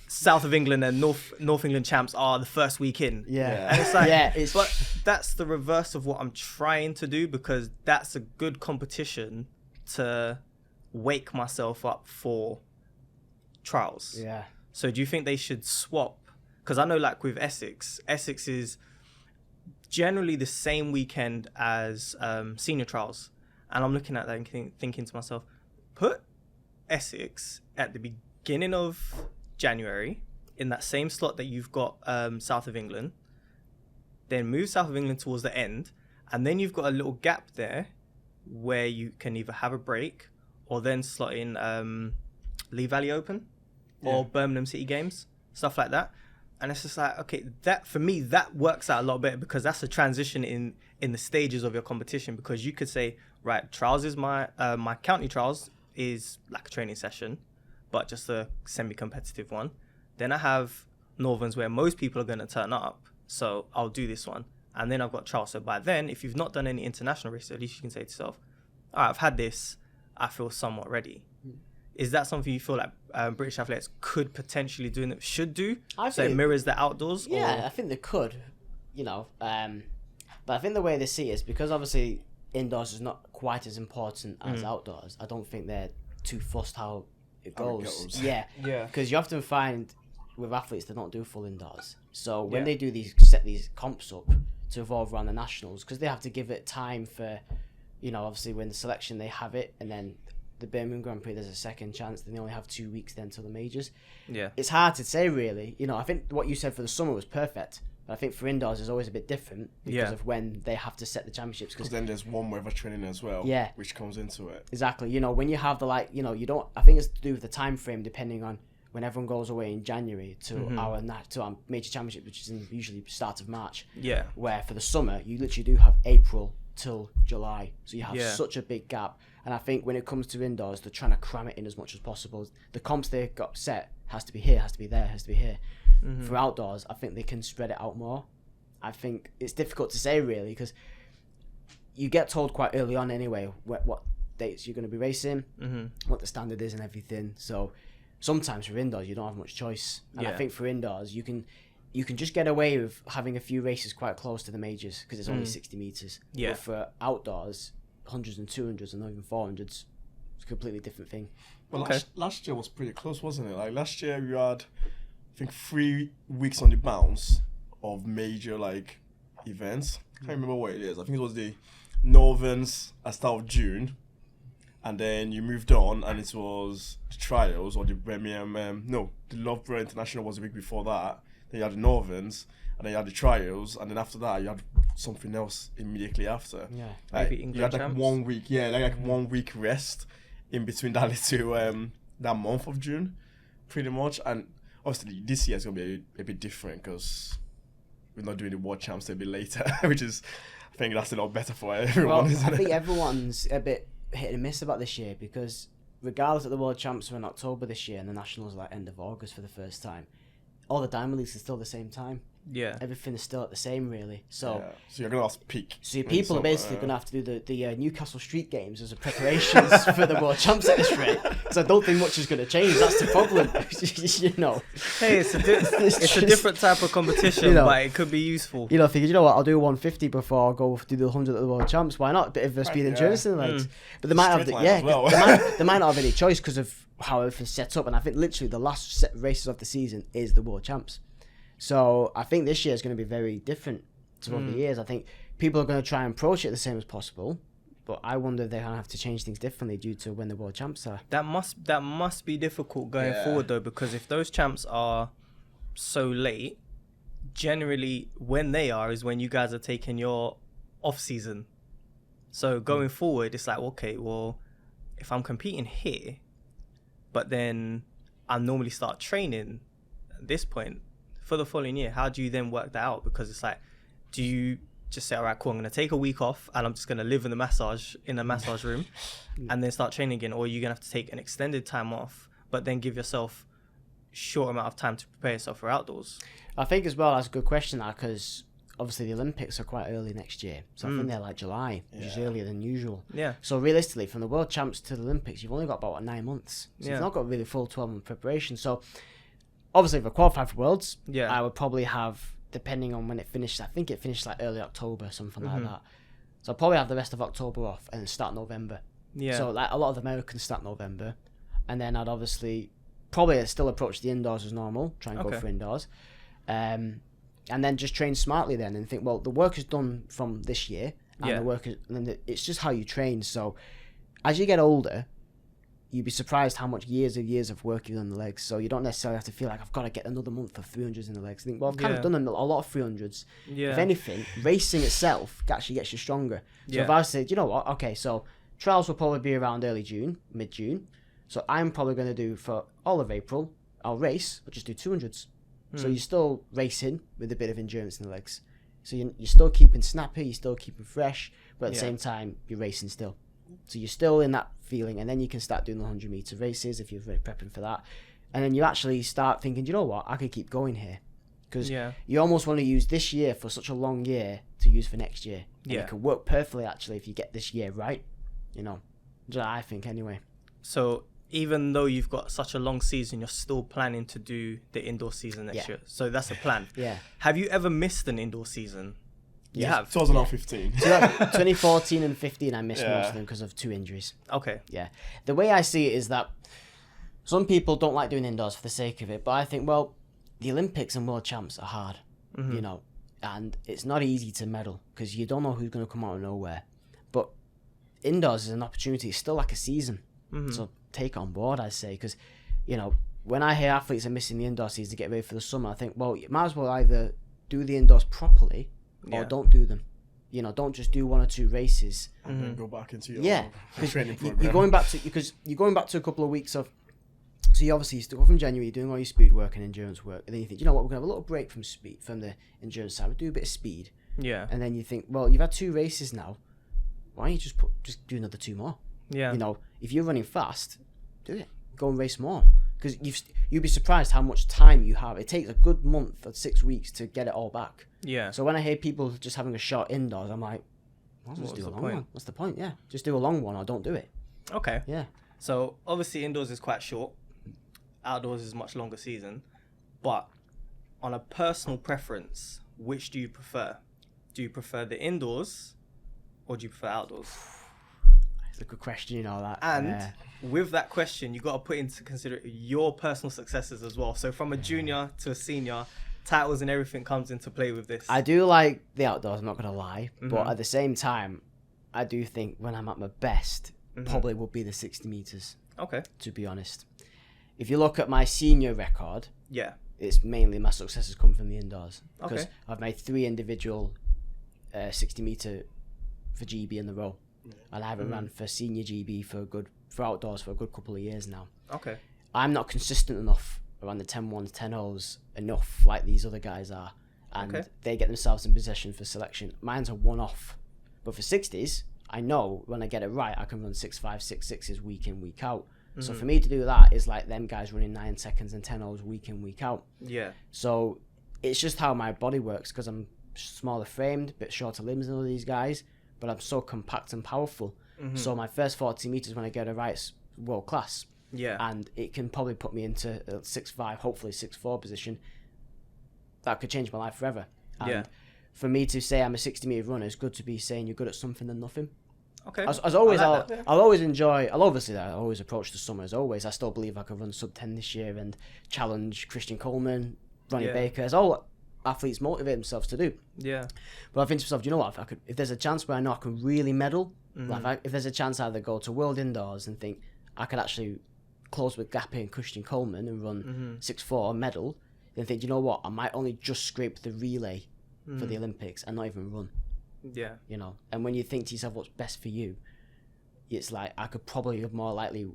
South of England and North England champs are the first week in. Yeah. And it's like, Yeah, but that's the reverse of what I'm trying to do, because that's a good competition to wake myself up for trials. Yeah. So do you think they should swap? Because I know, like with Essex is generally the same weekend as senior trials, and I'm looking at that and thinking to myself, put Essex at the beginning of January in that same slot that you've got South of England, then move South of England towards the end, and then you've got a little gap there where you can either have a break or then slot in Lee Valley Open or Birmingham City Games, stuff like that. And it's just like, okay, that for me, that works out a lot better, because that's a transition in the stages of your competition. Because you could say, right, trials is my county trials is like a training session, but just a semi-competitive one. Then I have Northerns where most people are going to turn up, so I'll do this one. And then I've got trials. So by then, if you've not done any international races, at least you can say to yourself, all right, I've had this, I feel somewhat ready. Is that something you feel like British athletes could potentially do and should do? So it mirrors the outdoors? Yeah, or? I think they could, but I think the way they see it is because obviously indoors is not quite as important as outdoors. I don't think they're too fussed how it goes. Yeah, because you often find with athletes they don't do full indoors. So when they do set these comps up to evolve around the nationals, because they have to give it time for, obviously when the selection they have it, and then the Birmingham Grand Prix there's a second chance, then they only have 2 weeks then till the majors. Yeah, it's hard to say really. I think what you said for the summer was perfect, but I think for indoors is always a bit different because of when they have to set the championships, because then there's warm weather training as well, which comes into it. Exactly. When you have the you don't, I think it's to do with the time frame depending on when everyone goes away in January to our major championship, which is in usually start of March. Yeah. Where for the summer you literally do have April till July, so you have such a big gap. And I think when it comes to indoors, they're trying to cram it in as much as possible. The comps they got set has to be here, has to be there, has to be here. For outdoors, I think they can spread it out more. I think it's difficult to say really, because you get told quite early on anyway what dates you're going to be racing, what the standard is and everything. So sometimes for indoors you don't have much choice, and I think for indoors you can just get away with having a few races quite close to the majors because it's only 60 meters. But for outdoors, 100s and 200s and not even 400s, it's a completely different thing. Well, last year was pretty close, wasn't it? Like last year we had, I think, 3 weeks on the bounce of major events. I can't remember what it is. I think it was the Northerns at start of June, and then you moved on, and it was the trials or the Birmingham. The Loughborough International was a week before that. Then you had the Northerns, and then you had the trials, and then after that you had something else immediately after. Yeah, maybe England you had champs? 1 week. Yeah, 1 week rest in between that little that month of June, pretty much. And obviously this year is gonna be a bit different because we're not doing the World Champs a bit later, which is, I think that's a lot better for everyone. Well, isn't I think it? everyone's a bit hit and miss about this year, because regardless of the World Champs are in October this year and the Nationals are end of August for the first time, all the Diamond Leagues are still the same time. Yeah, everything is still at the same really. So you're gonna have to peak. So your people are basically gonna have to do the Newcastle Street Games as a preparations for the World Champs at this rate. So I don't think much is gonna change. That's the problem. Hey, it's a different type of competition, but it could be useful. Thinking, what, I'll do 150 before I go do the 100 at the World Champs. Why not? A bit of speed endurance in the legs. But they might have they might not have any choice because of how everything's set up. And I think literally the last set races of the season is the World Champs. So I think this year is going to be very different to other years. I think people are going to try and approach it the same as possible, but I wonder if they're going to have to change things differently due to when the World Champs are. That must be difficult going forward though, because if those champs are so late, generally when they are is when you guys are taking your off season. So going forward, it's like, okay, well, if I'm competing here, but then I normally start training at this point for the following year, how do you then work that out? Because it's like, do you just say, all right, cool, I'm going to take a week off and I'm just going to live in a massage room and then start training again? Or are you going to have to take an extended time off, but then give yourself a short amount of time to prepare yourself for outdoors? I think as well, that's a good question, because obviously the Olympics are quite early next year, so I think they're like July, which is earlier than usual. Yeah. So realistically, from the World Champs to the Olympics, you've only got about 9 months. So you've not got really full 12-month preparation. So obviously, if I qualify for Worlds, I would probably have, depending on when it finished, I think it finished like early October, something like that. So I'll probably have the rest of October off and then start November. Yeah. So like a lot of Americans start November, and then I'd obviously probably still approach the indoors as normal, try and go for indoors, and then just train smartly then and think, well, the work is done from this year, and the work is, and then it's just how you train. So as you get older, you'd be surprised how much years of work you've done in the legs. So you don't necessarily have to feel like I've got to get another month of 300s in the legs. I think, well, I've kind of done a lot of 300s. If anything, racing itself actually gets you stronger. So if I was to say, do you know what? Okay, so trials will probably be around early June, mid-June. So I'm probably going to do, for all of April, I'll race, but just do 200s. So you're still racing with a bit of endurance in the legs. So you're still keeping snappy, you're still keeping fresh, but at the same time, you're racing still. So you're still in that feeling, and then you can start doing the 100-meter races if you're really prepping for that. And then you actually start thinking, do you know what, I could keep going here. Because you almost want to use this year for such a long year to use for next year. And it could work perfectly, actually, if you get this year right. You know, that's what I think anyway. So even though you've got such a long season, you're still planning to do the indoor season next year. So that's a plan. Have you ever missed an indoor season? You have. 2015. 2014 and 15, I missed most of them because of 2 injuries. Okay. Yeah. The way I see it is that some people don't like doing indoors for the sake of it, but I think, well, the Olympics and World Champs are hard, you know, and it's not easy to medal because you don't know who's going to come out of nowhere. But indoors is an opportunity. It's still like a season. So take it on board, I say, because, you know, when I hear athletes are missing the indoor season to get ready for the summer, I think, well, you might as well either do the indoors properly or don't do them. You know, don't just do 1 or 2 races and then go back into your training program. You're going back to a couple of weeks of. So you obviously still go from January, you're doing all your speed work and endurance work, and then you think, you know what, we're gonna have a little break from the endurance side. We'll do a bit of speed. Yeah. And then you think, well, you've had 2 races now. Why don't you just do another 2 more? Yeah. You know, if you're running fast, do it. Go and race more. Because you'd be surprised how much time you have. It takes a good month or 6 weeks to get it all back. Yeah. So when I hear people just having a short indoors, I'm like, well, just do a long one. What's the point? Yeah. Just do a long one or don't do it. Okay. Yeah. So obviously indoors is quite short. Outdoors is much longer season. But on a personal preference, which do you prefer? Do you prefer the indoors or do you prefer outdoors? It's a good question, you know that. And with that question, you got to put into consideration your personal successes as well. So from a junior to a senior, titles and everything comes into play with this. I do like the outdoors, I'm not going to lie. But at the same time, I do think when I'm at my best, probably would be the 60 meters. Okay. To be honest. If you look at my senior record, it's mainly my successes come from the indoors. Because I've made 3 individual 60 meter for GB in the row. And I haven't ran for senior GB for outdoors for a good couple of years now. Okay. I'm not consistent enough around the 10-1s, 10-0s enough like these other guys are. And they get themselves in possession for selection. Mine's a one-off. But for 60s, I know when I get it right, I can run 6.5, 6.6s week in, week out. So for me to do that is like them guys running 9 seconds and 10-0s week in, week out. Yeah. So it's just how my body works because I'm smaller framed, a bit shorter limbs than all these guys. But I'm so compact and powerful. So my first 40 meters when I get it right, it's world class. Yeah. And it can probably put me into a 6.5, hopefully 6.4 position. That could change my life forever. And for me to say I'm a 60 meter runner, it's good to be saying you're good at something than nothing. Okay. As always, I'll always approach the summer as always. I still believe I could run sub 10 this year and challenge Christian Coleman, Ronnie Baker. As all athletes motivate themselves to do. Yeah. But I think to myself, do you know what? If there's a chance where I know I can really medal, if there's a chance I either go to World Indoors and think I could actually close with Gappy and Christian Coleman and run 6.4 medal, then think, you know what? I might only just scrape the relay for the Olympics and not even run. Yeah. You know, and when you think to yourself what's best for you, it's like I could probably more likely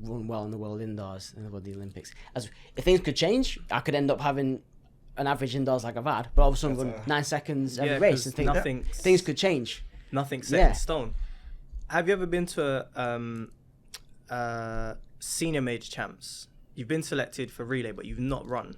run well in the World Indoors than the Olympics. As if things could change, I could end up having an average indoors like I've had, but all of a sudden run 9 seconds every race and think things could change. Nothing's set in stone. Have you ever been to senior major champs? You've been selected for relay, but you've not run.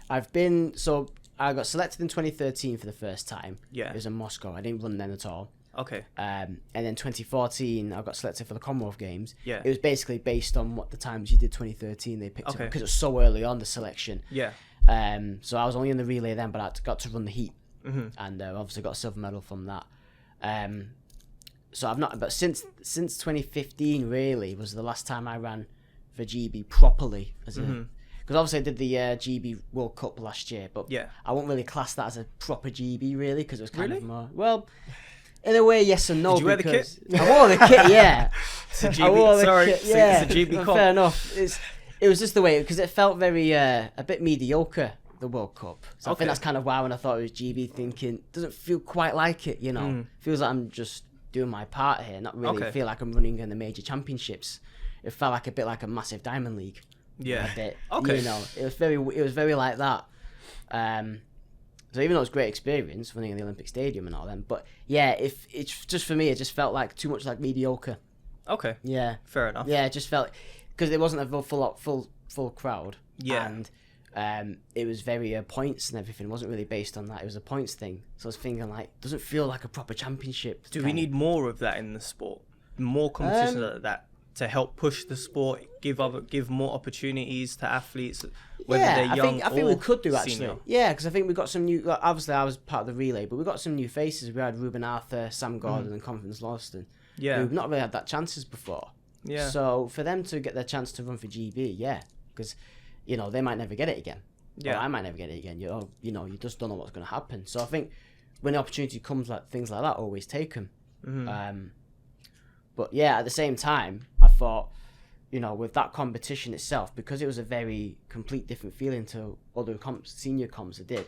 I've been, so I got selected in 2013 for the first time. Yeah. It was in Moscow. I didn't run then at all. Okay. And then 2014, I got selected for the Commonwealth Games. Yeah. It was basically based on what the times you did 2013. They picked up Okay. because it was so early on the selection. Yeah. So I was only in the relay then, but I got to run the heat, Mm-hmm. and obviously got a silver medal from that. So I've not, but since 2015 really was the last time I ran for GB properly as a. Because obviously I did the GB World Cup last year, but Yeah. I won't really class that as a proper GB really, because it was kind Really? of more, well, in a way, yes and no. Did you wear the because I wore the kit, yeah. It's a I wore GB. the Sorry, kit, it's yeah. a GB comp. Fair enough. It was just the way, because it felt very a bit mediocre, the World Cup. So I Okay. think that's kind of why when I thought it was GB, thinking doesn't feel quite like it. You know, feels like I'm just doing my part here, not really Okay. feel like I'm running in the major championships. It felt like a bit like a massive diamond league. Yeah. A bit. Okay. You know, it was very like that. So even though it was a great experience running in the Olympic Stadium and all that, but yeah, if it's just for me, it just felt like too much like mediocre. Okay. Yeah. Fair enough. Yeah, it just felt because it wasn't a full crowd. Yeah. And it was very points and everything. It wasn't really based on that. It was a points thing. So I was thinking like, doesn't feel like a proper championship. Do we need more of that in the sport? More competition like that to help push the sport, give more opportunities to athletes, whether they're young I think or we could do actually. senior. Yeah, because I think we got some new. Like, obviously, I was part of the relay, but we got some new faces. We had Ruben Arthur, Sam Gordon, and Confidence Lawson. Yeah. Who've not really had that chances before. Yeah. So for them to get their chance to run for GB, yeah, because they might never get it again. Yeah. Or I might never get it again. You just don't know what's going to happen. So I think when the opportunity comes, like things like that, always take them. But yeah, at the same time, I thought, with that competition itself, because it was a very complete different feeling to other senior comps I did.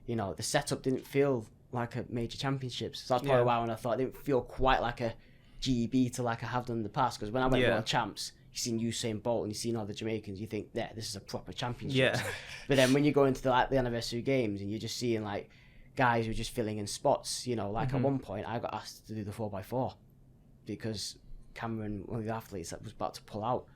The setup didn't feel like a major championships. So that's probably why when I thought it didn't feel quite like a GB to like I have done in the past. Because when I went to World Champs, you've seen Usain Bolt and you've seen all the Jamaicans, you think, yeah, this is a proper championship. Yeah. But then when you go into the anniversary games and you're just seeing like guys who are just filling in spots, like at one point I got asked to do the 4x4 because Cameron, one of the athletes, that was about to pull out.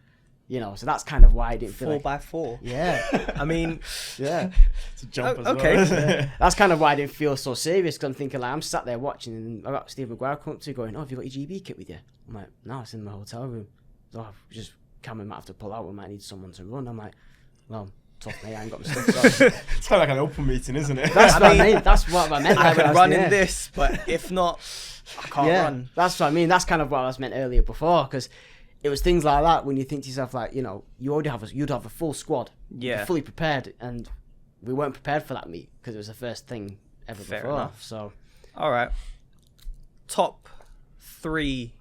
So that's kind of why I didn't feel 4x4. Yeah. I mean, Yeah. It's a jump as okay. well. That's kind of why I didn't feel so serious, because I'm thinking, like, I'm sat there watching, and I got Steve McGuire come up to me going, "Oh, have you got your GB kit with you?" I'm like, "No, it's in my hotel room." So just Cameron might have to pull out. We might need someone to run. I'm like, "Well, tough mate, I ain't got my stuff." So It's kind of like an open meeting, isn't it? that's what I mean. That's what I meant. I like, when can was run in there. this, but if not, I can't run. That's what I mean. That's kind of what I was meant earlier before, because it was things like that when you think to yourself, like, you already you'd have a full squad, Yeah. fully prepared, and we weren't prepared for that meet because it was the first thing ever Fair before. enough. So All right. Top 3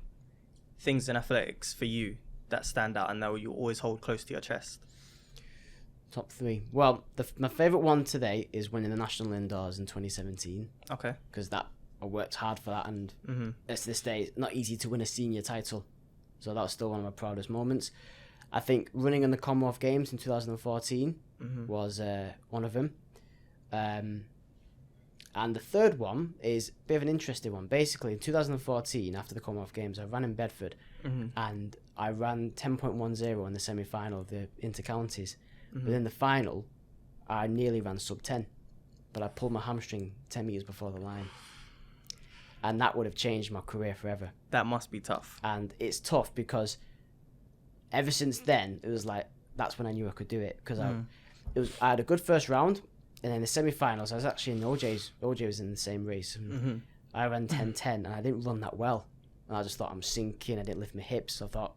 things in athletics for you that stand out and that you always hold close to your chest. top 3. Well, my favourite one today is winning the national indoors in 2017, Okay. because I worked hard for that, and it's this day it's not easy to win a senior title, so that was still one of my proudest moments. I think running in the Commonwealth Games in 2014 was one of them. And the third one is a bit of an interesting one. Basically, in 2014, after the Commonwealth Games, I ran in Bedford, and I ran 10.10 in the semi-final of the inter-counties. But in the final, I nearly ran sub-10, but I pulled my hamstring 10 metres before the line. And that would have changed my career forever. That must be tough. And it's tough because ever since then, it was like, that's when I knew I could do it. Because I had a good first round, and then the semi-finals, I was actually in OJ was in the same race. And I ran 10.10, and I didn't run that well. And I just thought I'm sinking, I didn't lift my hips, so I thought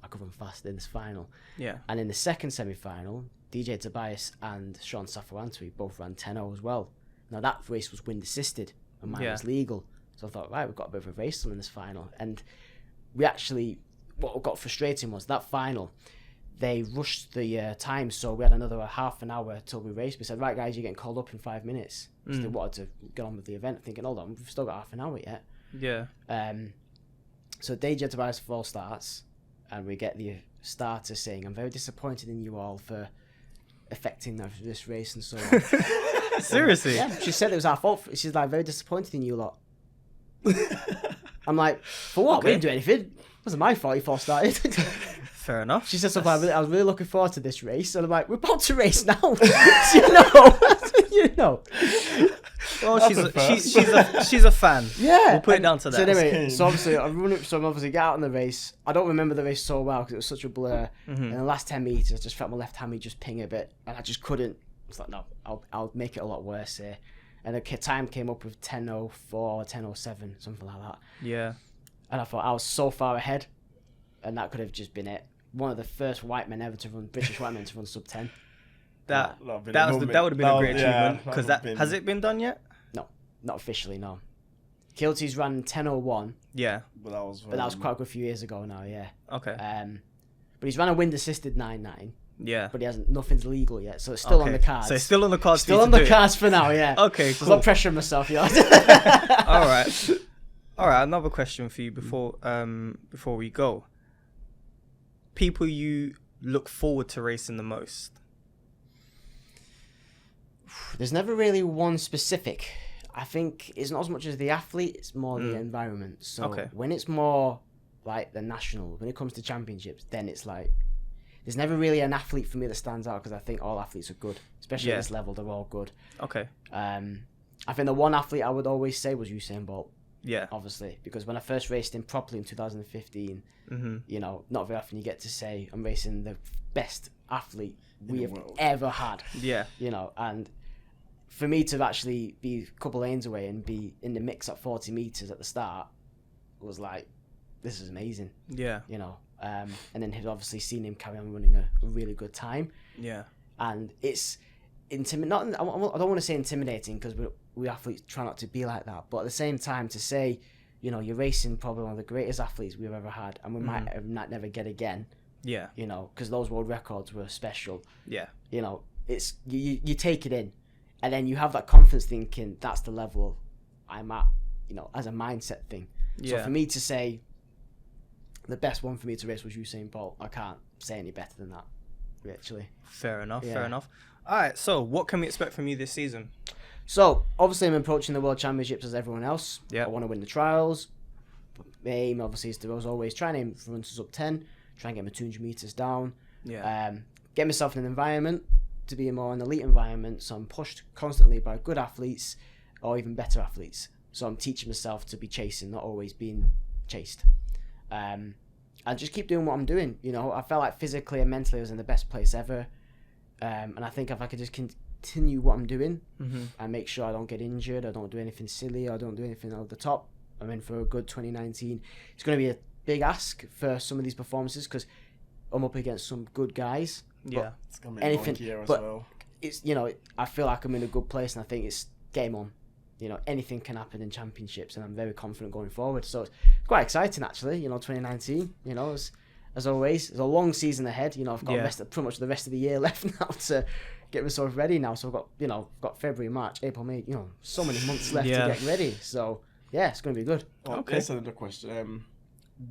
I could run faster in this final. Yeah. And in the second semi-final, DJ Tobias and Sean Safawanti both ran 10.0 as well. Now that race was wind assisted, and mine was legal. So I thought, right, we've got a bit of a race in this final. And we actually, what got frustrating was that final, they rushed the time, so we had another half an hour till we raced. We said, right guys, you're getting called up in 5 minutes. Because they wanted to get on with the event, thinking, hold on, we've still got half an hour yet. Yeah. So DJ Tobias fall starts, and we get the starter saying, "I'm very disappointed in you all for affecting this race and so on." Seriously? Yeah, she said it was our fault. She's like, "Very disappointed in you lot." I'm like, "For what? We didn't do anything. It wasn't my fault you false started." Fair enough. She said something like, I was really looking forward to this race. And I'm like, we're about to race now. you know. you know. Well, she's a fan. Yeah. We'll put it down to that. So anyway, so obviously I obviously get out in the race. I don't remember the race so well because it was such a blur. In the last 10 meters, I just felt my left hammy just ping a bit, and I just couldn't. I was like, no, I'll make it a lot worse here. And the time came up with 10:04 or 10:07, something like that. Yeah. And I thought I was so far ahead, and that could have just been it. One of the first white men ever to run, British white men to run sub 10. That would have been a great achievement because has it been done yet? No, not officially. No. Kilty's ran 10:01. Yeah. But that was quite a good few years ago now. Yeah. Okay. But he's ran a wind assisted 9.9. Yeah. But he hasn't. Nothing's legal yet, so it's still on the cards. So it's still on the cards. Still on the cards for now. Yeah. Okay. Cool. I'm not pressuring myself, yeah. All right. Another question for you before we go. People you look forward to racing the most. There's never really one specific. I think it's not as much as the athlete, it's more the environment. So when it's more like the national, when it comes to championships, then it's like there's never really an athlete for me that stands out because I think all athletes are good, especially at this level. They're all good. Okay. I think the one athlete I would always say was Usain Bolt. Yeah. Obviously, because when I first raced him properly in 2015, you know, not very often you get to say I'm racing the best athlete we have ever had. Yeah. You know, and for me to actually be a couple lanes away and be in the mix at 40 meters at the start was like, this is amazing. Yeah. You know, and then had obviously seen him carry on running a really good time. Yeah. And it's I don't want to say intimidating because we athletes try not to be like that, but at the same time to say, you know, you're racing probably one of the greatest athletes we've ever had, and we might never get again. Yeah. You know, because those world records were special. Yeah. You know, it's you take it in, and then you have that confidence thinking that's the level I'm at. You know, as a mindset thing. Yeah. So for me to say the best one for me to race was Usain Bolt, I can't say any better than that. Actually. Fair enough. Yeah. Fair enough. All right. So, what can we expect from you this season? So, obviously, I'm approaching the World Championships as everyone else. Yeah. I want to win the trials. My aim, obviously, is to, as always, try and aim for runs up 10, try and get my 200 meters down. Yeah. Get myself in an environment to be more an elite environment, so I'm pushed constantly by good athletes or even better athletes. So I'm teaching myself to be chasing, not always being chased. And just keep doing what I'm doing. You know, I felt like physically and mentally I was in the best place ever. And I think if I could just continue what I'm doing and make sure I don't get injured, I don't do anything silly, I don't do anything over the top, I'm in for a good 2019. It's going to be a big ask for some of these performances because I'm up against some good guys. Yeah, it's going to be a long year as well. It's, you know, I feel like I'm in a good place and I think it's game on. You know, anything can happen in championships, and I'm very confident going forward. So it's quite exciting, actually. You know, 2019. You know, as always, there's a long season ahead. You know, I've got pretty much the rest of the year left now to get myself ready now. So I've got February, March, April, May. You know, so many months left to get ready. So yeah, it's going to be good. Okay. That's another question.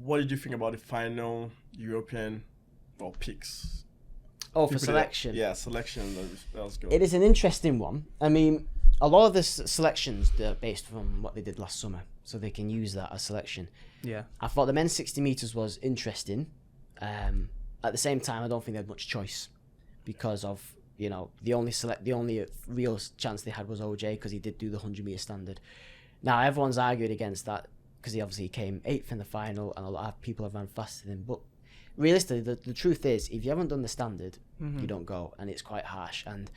What did you think about the final European picks? Oh, for selection. Selection. That was good. It is an interesting one. I mean, a lot of the selections are based from what they did last summer, so they can use that as selection. Yeah. I thought the men's 60 meters was interesting. At the same time, I don't think they had much choice because of, you know, the only real chance they had was OJ because he did do the 100 meter standard. Now everyone's argued against that because he obviously came 8th in the final, and a lot of people have ran faster than him. But realistically, the truth is, if you haven't done the standard, you don't go, and it's quite harsh. And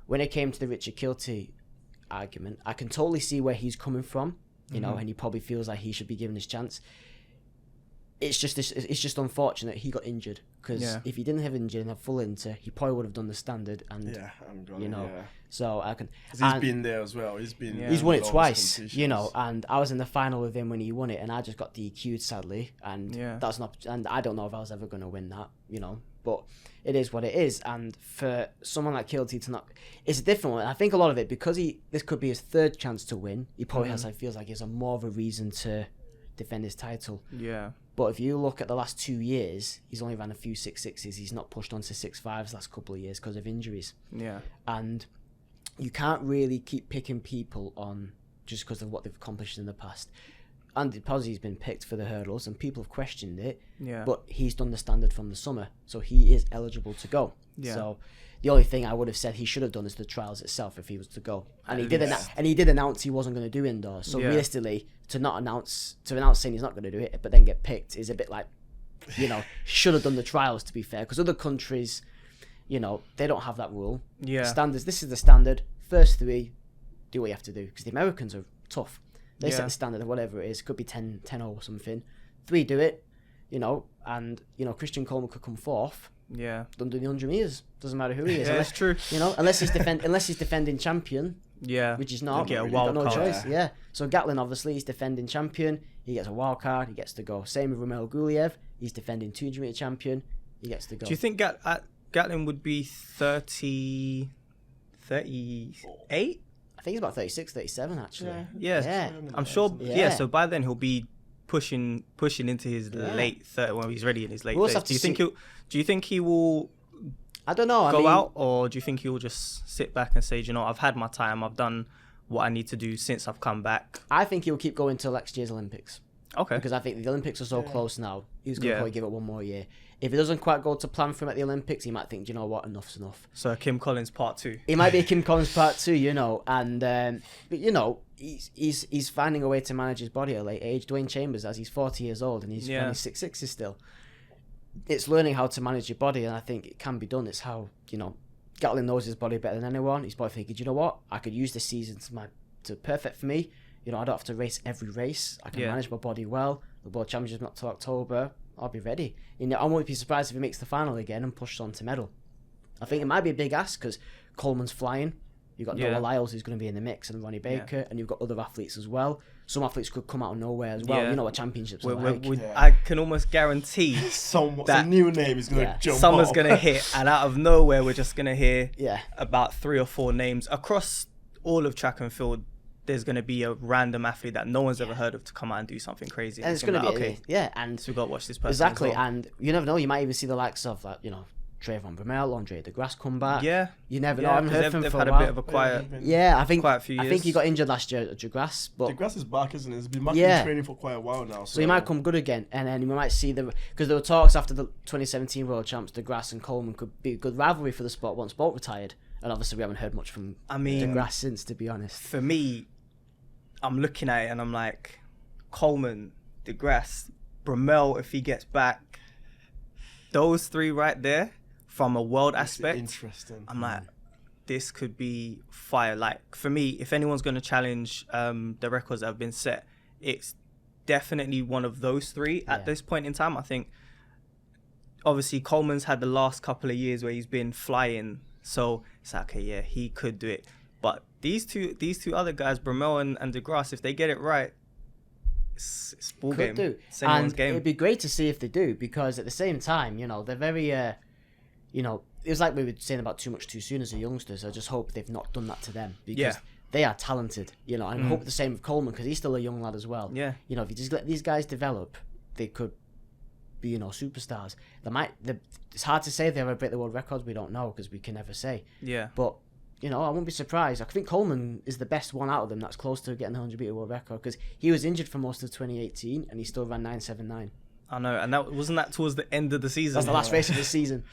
when it came to the Richard Kilty argument, I can totally see where he's coming from, you know, and he probably feels like he should be given his chance. It's just unfortunate he got injured because if he didn't have injured and have full inter, he probably would have done the standard and you know. Yeah. So I can. He's been there as well. He's won it twice, you know. And I was in the final with him when he won it, and I just got DQ'd sadly. And that's not. And I don't know if I was ever going to win that, you know. But it is what it is. And for someone like Kilty to not, it's a different one. I think a lot of it because this could be his third chance to win. He probably feels like he has more of a reason to defend his title. Yeah. But if you look at the last 2 years, he's only ran a few 6.6s. He's not pushed on to 6.5s last couple of years because of injuries. Yeah. And you can't really keep picking people on just because of what they've accomplished in the past. Andy Pozzi's been picked for the hurdles, and people have questioned it. Yeah. But he's done the standard from the summer, so he is eligible to go. Yeah. So the only thing I would have said he should have done is the trials itself if he was to go. And he did announce he wasn't going to do indoors. So realistically, to announce saying he's not going to do it, but then get picked is a bit like, should have done the trials, to be fair, because other countries, they don't have that rule. Yeah. Standards. This is the standard. First 3, do what you have to do, because the Americans are tough. They set the standard of whatever it is. Could be 10 or something. 3, do it. And Christian Coleman could come 4th. Yeah. Don't do the 100 meters. Doesn't matter who he is. Yeah, that's true. Unless he's defending champion. Yeah. Which he's not. Get a He's wild got no card. choice. Yeah. So Gatlin, obviously, he's defending champion. He gets a wild card. He gets to go. Same with Romel Guliev. He's defending 200 meter champion. He gets to go. Do you think Gatlin would be 38? I think he's about 36, 37 actually. Yeah. I'm sure. Yeah. So by then he'll be pushing into his late 30s. Well, he's already in his late 30s. Do you think he will? I don't know. Go out, or do you think he'll just sit back and say, I've had my time. I've done what I need to do since I've come back. I think he'll keep going till next year's Olympics. Okay. Because I think the Olympics are so close now. He's going to probably give it one more year. If it doesn't quite go to plan for him at the Olympics, he might think, you know what, enough's enough. So Kim Collins part 2. It might be a Kim Collins part 2, and but he's finding a way to manage his body at a late age. Dwayne Chambers, as he's 40 years old and he's only 6'6" still. It's learning how to manage your body, and I think it can be done. It's how Gatlin knows his body better than anyone. He's probably thinking, you know what, I could use this season to perfect for me. I don't have to race every race. I can manage my body well. The World Championship's not till October. I'll be ready. I won't be surprised if he makes the final again and pushes on to medal. I think it might be a big ask because Coleman's flying. You've got Noah Lyles who's going to be in the mix, and Ronnie Baker, and you've got other athletes as well. Some athletes could come out of nowhere as well. You know what championships are like. I can almost guarantee some new name is going to jump someone's off. going to hit, and out of nowhere we're just going to hear about 3 or 4 names across all of track and field. There's going to be a random athlete that no one's ever heard of to come out and do something crazy. And it's going to be and so we've got to watch this person exactly. as well. And you never know, you might even see the likes of Trayvon Bromell, Andre DeGrasse come back. Yeah, you never know. I haven't heard from him for a while. They've had a bit of a quiet. I think quite a few years. I think he got injured last year at DeGrasse, but DeGrasse is back, isn't it? He's been back training for quite a while now. So he might come good again, and then we might see because there were talks after the 2017 World Champs, DeGrasse and Coleman could be a good rivalry for the sport once Bolt retired, and obviously we haven't heard much from DeGrasse since, to be honest. For me, I'm looking at it and I'm like, Coleman, DeGrasse, Bromell, if he gets back, those 3 right there, from a world aspect, interesting. I'm like, this could be fire. Like, for me, if anyone's going to challenge the records that have been set, it's definitely one of those 3 at this point in time. I think, obviously, Coleman's had the last couple of years where he's been flying, so it's like, okay, he could do it. But these two other guys, Bromell and DeGrasse, if they get it right, it's ball game. It's anyone's game. It'd be great to see if they do, because at the same time, they're very, it was like we were saying about too much too soon as a youngsters. I just hope they've not done that to them, because they are talented, and I hope the same with Coleman, because he's still a young lad as well. Yeah. If you just let these guys develop, they could be, superstars. It's hard to say they ever break the world records. We don't know, because we can never say. Yeah. But I won't be surprised. I think Coleman is the best one out of them that's close to getting the 100 meter world record, because he was injured for most of 2018 and he still ran 9.79. I know, and wasn't that towards the end of the season. That's the last race of the season.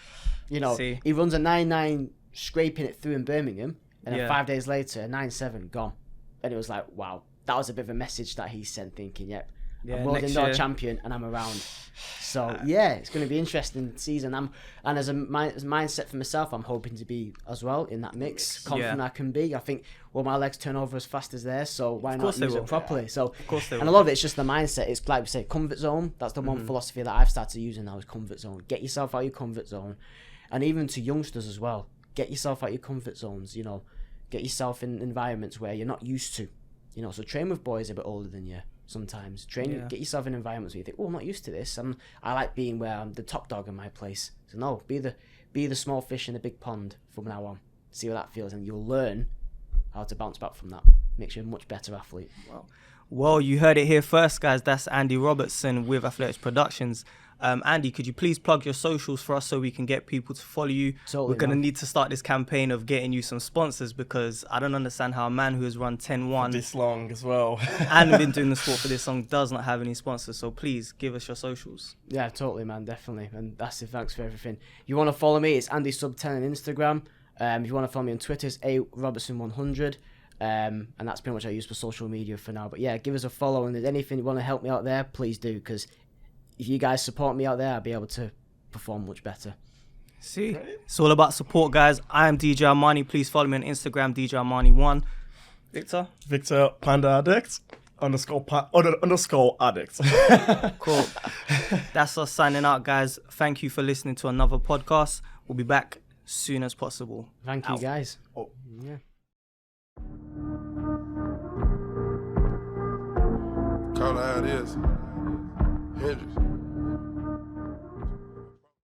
He runs a 9.9, scraping it through in Birmingham, and then 5 days later, a 9.7 gone, and it was like, wow, that was a bit of a message that he sent, thinking, I'm world indoor champion and I'm around. So it's going to be an interesting season. And as a mindset for myself, I'm hoping to be as well in that mix. Confident I can be. I think my legs turn over as fast as theirs, so why not use it properly? So of course they and a lot of it's just the mindset. It's like we say, comfort zone. That's the one philosophy that I've started using now, is comfort zone. Get yourself out of your comfort zone, and even to youngsters as well. Get yourself out of your comfort zones. Get yourself in environments where you're not used to. So train with boys a bit older than you. Sometimes get yourself in environments where you think, I'm not used to this. I like being where I'm the top dog in my place. So no, be the small fish in the big pond from now on. See what that feels, and you'll learn how to bounce back from that. Makes you a much better athlete. Well, you heard it here first, guys. That's Andy Robertson with Productionz. Andy, could you please plug your socials for us so we can get people to follow you? Totally, We're going to man. need to start this campaign of getting you some sponsors, because I don't understand how a man who has run 10-1 This long as well. and been doing the sport for this long does not have any sponsors. So please give us your socials. Yeah, totally, man, definitely. And that's it. Thanks for everything. You want to follow me? It's AndySub10 on Instagram. If you want to follow me on Twitter, it's Robertson100. And that's pretty much what I use for social media for now. But yeah, give us a follow, and if there's anything you want to help me out there, please do, because if you guys support me out there, I'll be able to perform much better. See, it's all about support, guys. I am DJ Armani. Please follow me on Instagram, DJ Armani1. Victor? Victor Panda Addict underscore addict. Cool. That's us signing out, guys. Thank you for listening to another podcast. We'll be back soon as possible. Thank you, Out. guys. Oh. Yeah. Call it how it is.